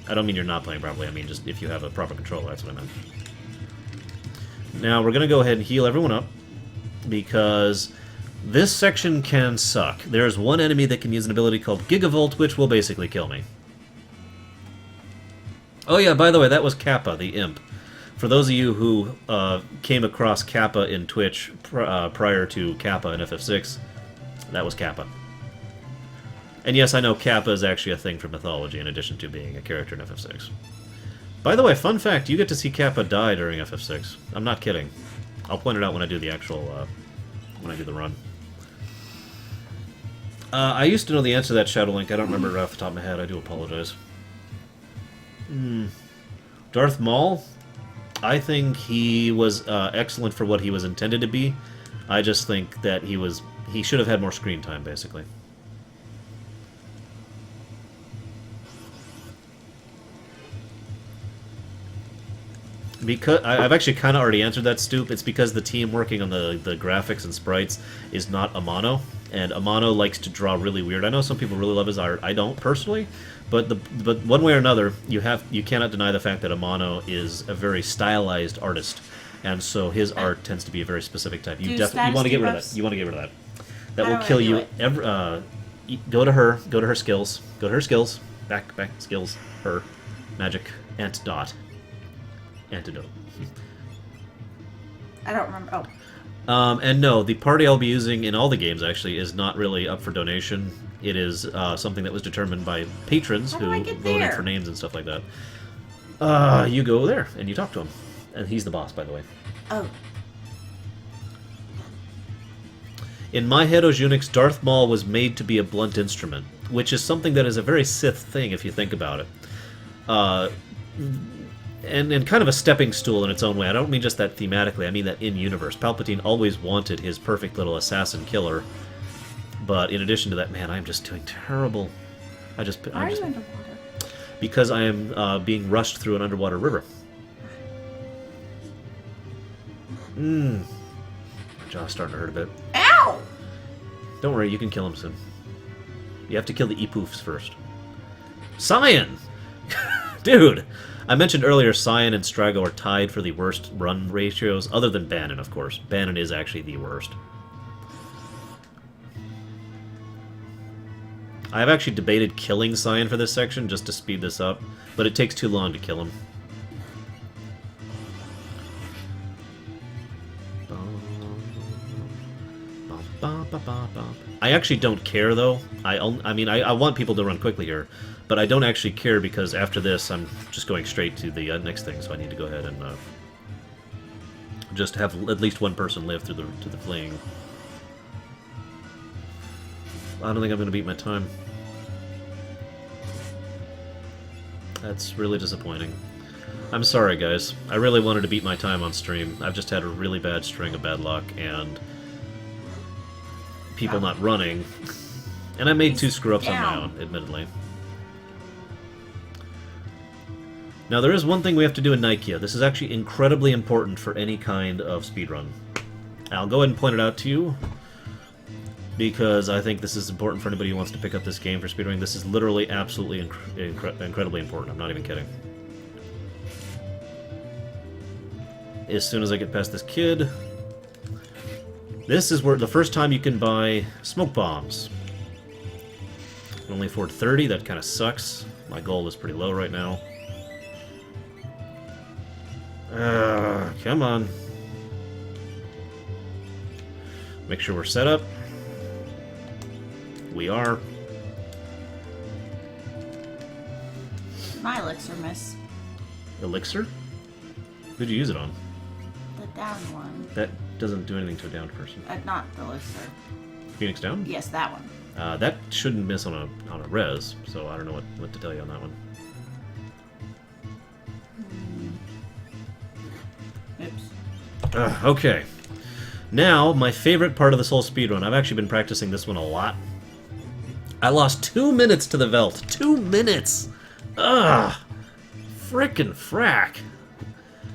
I don't mean you're not playing properly. I mean just if you have a proper controller. That's what I meant. Now we're gonna go ahead and heal everyone up because this section can suck. There's one enemy that can use an ability called Gigavolt, which will basically kill me. Oh yeah, by the way, that was Kappa, the imp. For those of you who came across Kappa in Twitch prior to Kappa in FF6, that was Kappa. And yes, I know Kappa is actually a thing from mythology in addition to being a character in FF6. By the way, fun fact, you get to see Kappa die during FF6. I'm not kidding. I'll point it out when I do the actual, when I do the run. I used to know the answer to that Shadow Link. I don't remember it off the top of my head. I do apologize. Darth Maul? I think he was excellent for what he was intended to be. I just think that he should have had more screen time, basically. Because I've actually kind of already answered that, Stoop. It's because the team working on the graphics and sprites is not Amano, and Amano likes to draw really weird. I know some people really love his art. I don't personally, but one way or another, you cannot deny the fact that Amano is a very stylized artist, and so his art tends to be a very specific type. You want to get rid of that. You want to get rid of that. That will kill you. Go to her skills. Go to her skills. Back skills. Her magic antidote. I don't remember. Oh. And no, the party I'll be using in all the games, actually, is not really up for donation. It is something that was determined by patrons who voted for names and stuff like that. You go there, and you talk to him. And he's the boss, by the way. Oh. In my head, Ojunix, Darth Maul was made to be a blunt instrument, which is something that is a very Sith thing if you think about it. and kind of a stepping stool in its own way. I don't mean just that thematically, I mean that in-universe. Palpatine always wanted his perfect little assassin killer, but in addition to that, man, I'm just doing terrible. Why are you underwater? Because I am being rushed through an underwater river. My jaw's starting to hurt a bit. Ow! Don't worry, you can kill him soon. You have to kill the E-poofs first. Cyan! Dude! I mentioned earlier Cyan and Strago are tied for the worst run ratios, other than Bannon, of course. Bannon is actually the worst. I have actually debated killing Cyan for this section, just to speed this up, but it takes too long to kill him. I actually don't care, though. I mean, I want people to run quickly here, but I don't actually care because after this, I'm just going straight to the next thing, so I need to go ahead and just have at least one person live through to the fleeing. I don't think I'm going to beat my time. That's really disappointing. I'm sorry, guys. I really wanted to beat my time on stream. I've just had a really bad string of bad luck, and people not running. And I made 2 screw-ups on my own, admittedly. Now, there is one thing we have to do in Nikeah. This is actually incredibly important for any kind of speedrun. I'll go ahead and point it out to you, because I think this is important for anybody who wants to pick up this game for speedrunning. This is literally absolutely incredibly important. I'm not even kidding. As soon as I get past this kid, this is where the first time you can buy smoke bombs. I can only afford 30. That kind of sucks. My goal is pretty low right now. Come on. Make sure we're set up. We are. My elixir, miss. Elixir? Who'd you use it on? The down one. That doesn't do anything to a downed person. Not the elixir. Phoenix down? Yes, that one. That shouldn't miss on a res, so I don't know what to tell you on that one. Oops. Okay. Now, my favorite part of this whole speedrun. I've actually been practicing this one a lot. I lost 2 minutes to the Velt. 2 minutes! Ugh! Frickin' frack!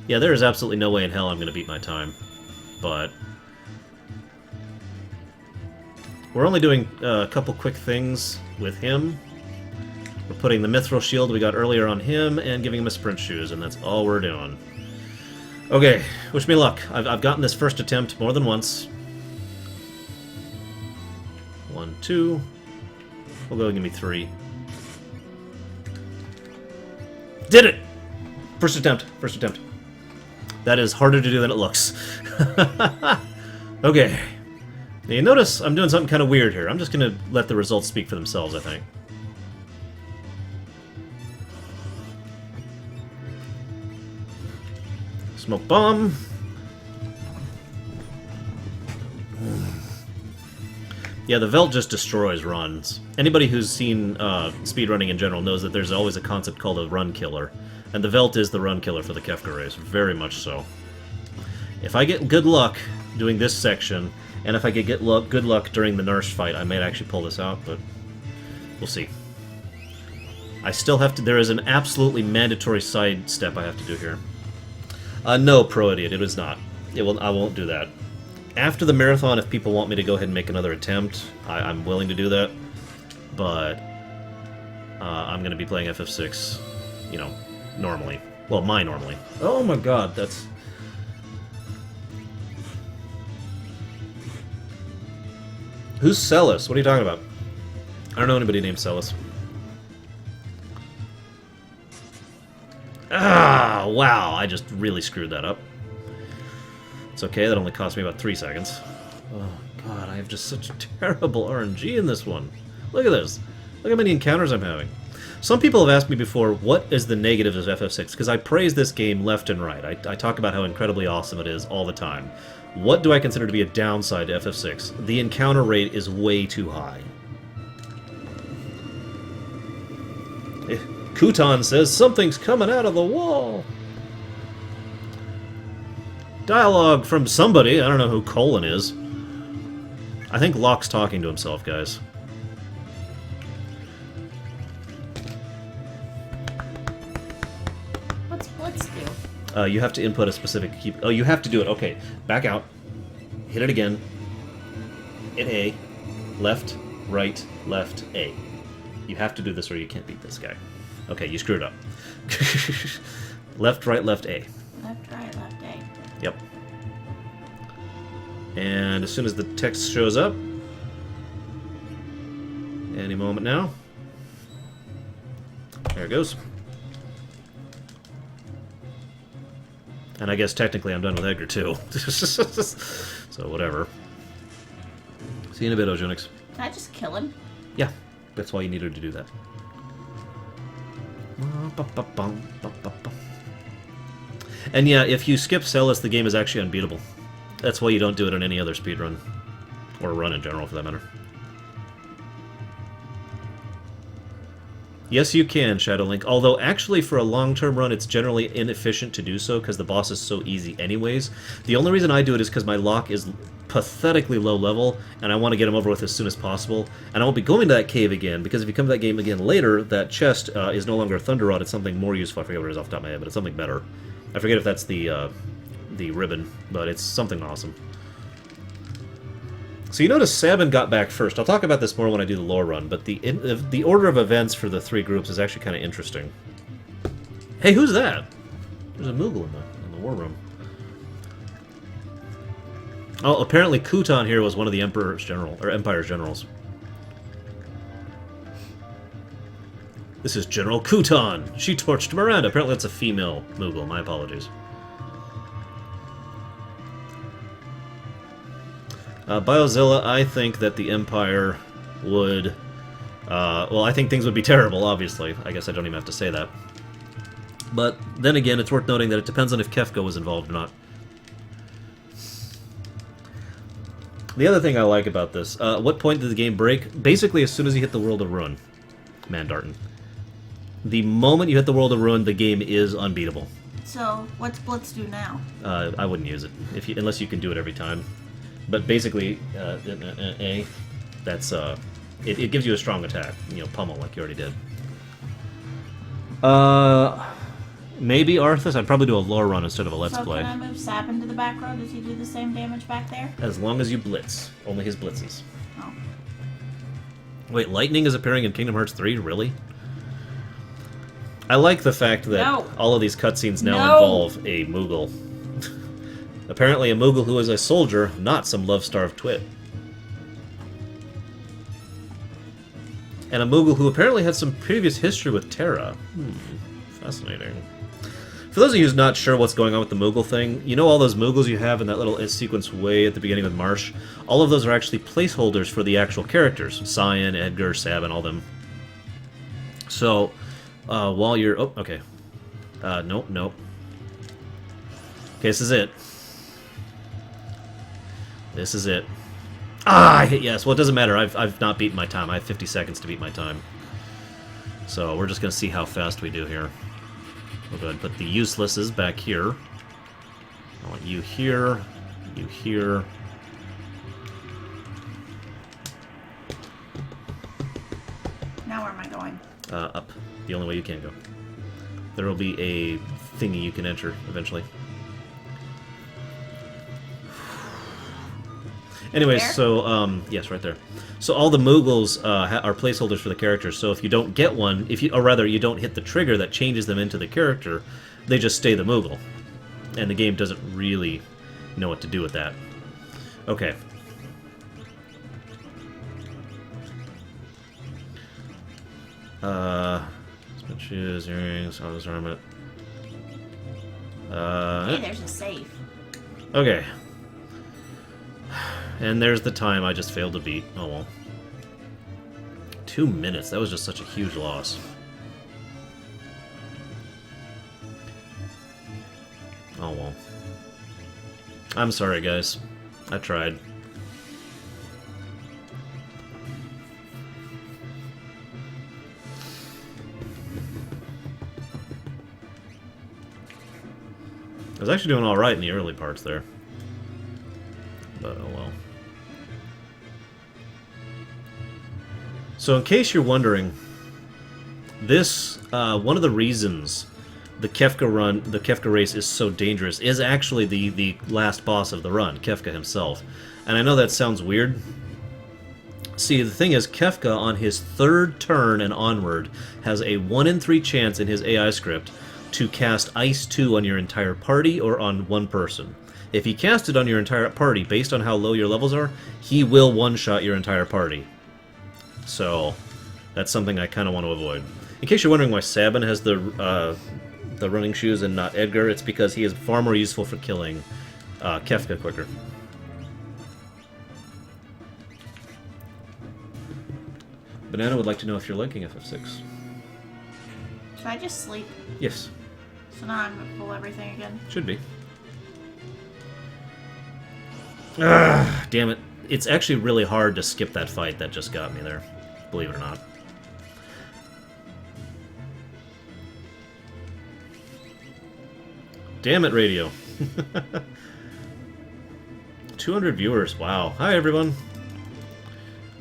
Yeah, there is absolutely no way in hell I'm gonna beat my time. But we're only doing a couple quick things with him. We're putting the Mithril Shield we got earlier on him and giving him a sprint shoes, and that's all we're doing. Okay, wish me luck. I've gotten this first attempt more than once. 1, 2. We'll go and give me 3. Did it! First attempt. First attempt. That is harder to do than it looks. Okay. Now you notice I'm doing something kind of weird here. I'm just going to let the results speak for themselves, I think. Smoke bomb. Yeah, the Velt just destroys runs. Anybody who's seen speedrunning in general knows that there's always a concept called a run killer. And the Velt is the run killer for the Kefka race, very much so. If I get good luck doing this section, and if I get good luck during the Narsh fight, I might actually pull this out, but we'll see. I still have to... There is an absolutely mandatory side step I have to do here. No, Pro Idiot, it is not. I won't do that. After the marathon, if people want me to go ahead and make another attempt, I'm willing to do that. But I'm going to be playing FF6, you know, normally. Well, normally. Oh my god, that's... Who's Celis? What are you talking about? I don't know anybody named Celis. Ah, wow, I just really screwed that up. It's okay, that only cost me about 3 seconds. Oh god, I have just such terrible RNG in this one. Look at this. Look how many encounters I'm having. Some people have asked me before, what is the negative of FF6? Because I praise this game left and right. I talk about how incredibly awesome it is all the time. What do I consider to be a downside to FF6? The encounter rate is way too high. Kutan says, something's coming out of the wall. Dialogue from somebody. I don't know who Colin is. I think Locke's talking to himself, guys. What's Blitz do? You have to input a specific key. Oh, you have to do it. Okay, back out. Hit it again. Hit A. Left, right, left, A. You have to do this or you can't beat this guy. Okay, you screwed up. Left, right, left, A. Left, right, left, A. Yep. And as soon as the text shows up, any moment now, there it goes. And I guess technically I'm done with Edgar too. So whatever. See you in a bit, Ojonix. Can I just kill him? Yeah, that's why you needed to do that. And yeah, if you skip Celis, the game is actually unbeatable. That's why you don't do it on any other speedrun. Or run in general, for that matter. Yes, you can, Shadowlink. Although, actually, for a long-term run, it's generally inefficient to do so, because the boss is so easy anyways. The only reason I do it is because my Locke is pathetically low level, and I want to get him over with as soon as possible. And I won't be going to that cave again, because if you come to that game again later, that chest is no longer a Thunder Rod, it's something more useful. I forget what it is off the top of my head, but it's something better. I forget if that's the ribbon, but it's something awesome. So you notice Sabin got back first. I'll talk about this more when I do the lore run, but the order of events for the three groups is actually kind of interesting. Hey, who's that? There's a Moogle in the war room. Oh, apparently Kutan here was one of the Empire's generals. This is General Kutan. She torched Miranda. Apparently that's a female Moogle. My apologies. Biozilla, I think that the Empire would... well, I think things would be terrible, obviously. I guess I don't even have to say that. But then again, it's worth noting that it depends on if Kefka was involved or not. The other thing I like about this, what point did the game break? Basically, as soon as you hit the World of Ruin, Mandarton. The moment you hit the World of Ruin, the game is unbeatable. So, what's Blitz do now? I wouldn't use it, unless you can do it every time. But basically, A, that's, it gives you a strong attack. You know, pummel like you already did. Maybe Arthas? I'd probably do a lore run instead of a let's play. So can I move Sab into the back row? Does he do the same damage back there? As long as you blitz. Only his blitzes. Oh. Wait, Lightning is appearing in Kingdom Hearts 3? Really? I like the fact that all of these cutscenes now involve a Moogle. Apparently a Moogle who is a soldier, not some love-starved twit. And a Moogle who apparently had some previous history with Terra. Fascinating. For those of you who's not sure what's going on with the Moogle thing, you know all those Moogles you have in that little sequence way at the beginning of Marsh? All of those are actually placeholders for the actual characters. Cyan, Edgar, Sabin, all them. So, while you're... Oh, okay. Nope. Okay, this is it. This is it. Ah, I hit yes. Well, it doesn't matter. I've not beaten my time. I have 50 seconds to beat my time. So we're just going to see how fast we do here. We'll go ahead and put the uselesses back here. I want you here. You here. Now where am I going? Up. The only way you can go. There will be a thingy you can enter eventually. Anyways, so, yes, right there. So all the Moogles are placeholders for the characters, so if you don't get one, or rather, you don't hit the trigger that changes them into the character, they just stay the Moogle. And the game doesn't really know what to do with that. Okay. Shoes, earrings, arms, armament. Hey, there's a safe. Okay. And there's the time I just failed to beat. Oh well. 2 minutes. That was just such a huge loss. Oh well. I'm sorry, guys. I tried. I was actually doing alright in the early parts there. But, oh well. So in case you're wondering, this, one of the reasons the Kefka race is so dangerous is actually the last boss of the run, Kefka himself. And I know that sounds weird. See, the thing is, Kefka, on his third turn and onward, has a 1 in 3 chance in his AI script to cast Ice 2 on your entire party or on one person. If he cast it on your entire party, based on how low your levels are, he will one-shot your entire party. So, that's something I kind of want to avoid. In case you're wondering why Sabin has the running shoes and not Edgar, it's because he is far more useful for killing Kefka quicker. Banana would like to know if you're liking FF6. Should I just sleep? Yes. So now I'm gonna pull everything again? Should be. Ah, damn it. It's actually really hard to skip that fight that just got me there. Believe it or not. Damn it, radio. 200 viewers. Wow. Hi, everyone.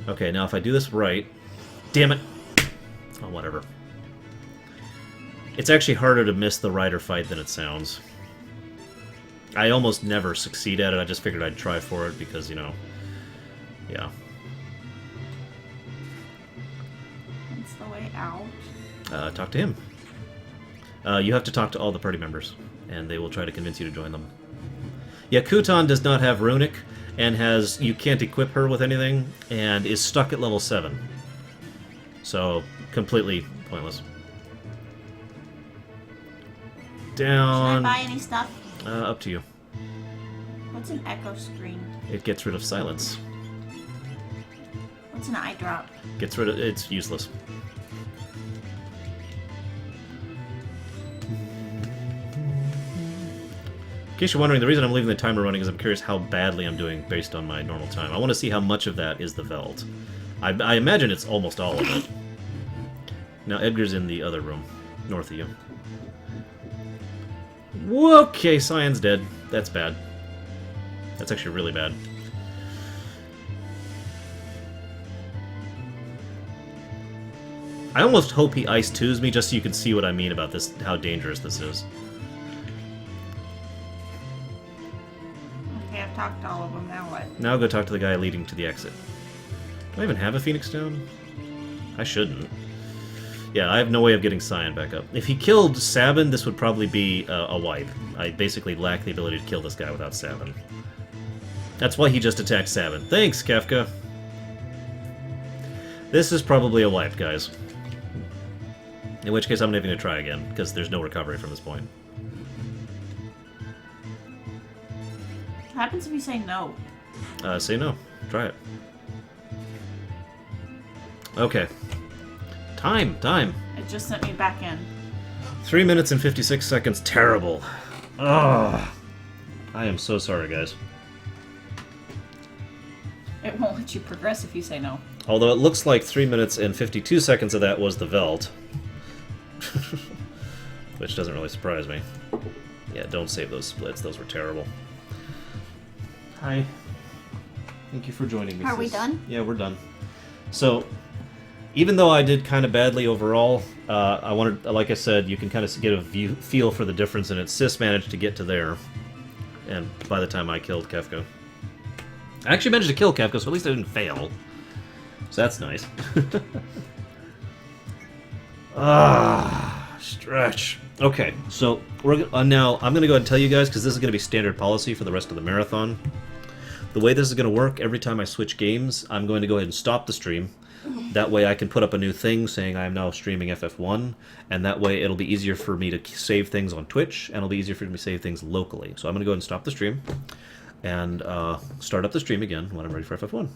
Okay, now if I do this right... Damn it. Oh, whatever. It's actually harder to miss the Rider fight than it sounds. I almost never succeed at it. I just figured I'd try for it because, you know... Yeah. What's the way out? Talk to him. You have to talk to all the party members, and they will try to convince you to join them. Yeah, Kutan does not have Runic, and has... You can't equip her with anything, and is stuck at level 7. So, completely pointless. Down... Should I buy any stuff? Up to you. What's an echo screen? It gets rid of silence. What's an eye drop? Gets rid of... It's useless. In case you're wondering, the reason I'm leaving the timer running is I'm curious how badly I'm doing based on my normal time. I want to see how much of that is the Veld. I imagine it's almost all of it. Now Edgar's in the other room, north of you. Okay, Cyan's dead. That's bad. That's actually really bad. I almost hope he Ice 2s me just so you can see what I mean about this, how dangerous this is. Okay, I've talked to all of them, now what? Now go talk to the guy leading to the exit. Do I even have a Phoenix down? I shouldn't. Yeah, I have no way of getting Cyan back up. If he killed Sabin, this would probably be a wipe. I basically lack the ability to kill this guy without Sabin. That's why he just attacked Sabin. Thanks, Kefka! This is probably a wipe, guys. In which case I'm not even going to try again, because there's no recovery from this point. What happens if you say no? Say no. Try it. Okay. Time! It just sent me back in. 3 minutes and 56 seconds. Terrible. Ugh. I am so sorry, guys. It won't let you progress if you say no. Although it looks like 3 minutes and 52 seconds of that was the Veld. Which doesn't really surprise me. Yeah, don't save those splits. Those were terrible. Hi. Thank you for joining me. Are we done? Yeah, we're done. So, even though I did kind of badly overall, I wanted, like I said, you can kind of get a feel for the difference in it. Sis managed to get to there, and by the time I killed Kefka. I actually managed to kill Kefka, so at least I didn't fail. So that's nice. Stretch. Okay, so we're now I'm going to go ahead and tell you guys, because this is going to be standard policy for the rest of the marathon. The way this is going to work, every time I switch games, I'm going to go ahead and stop the stream. That way I can put up a new thing saying I am now streaming FF1, and that way it'll be easier for me to save things on Twitch, and it'll be easier for me to save things locally. So I'm going to go ahead and stop the stream, and start up the stream again when I'm ready for FF1.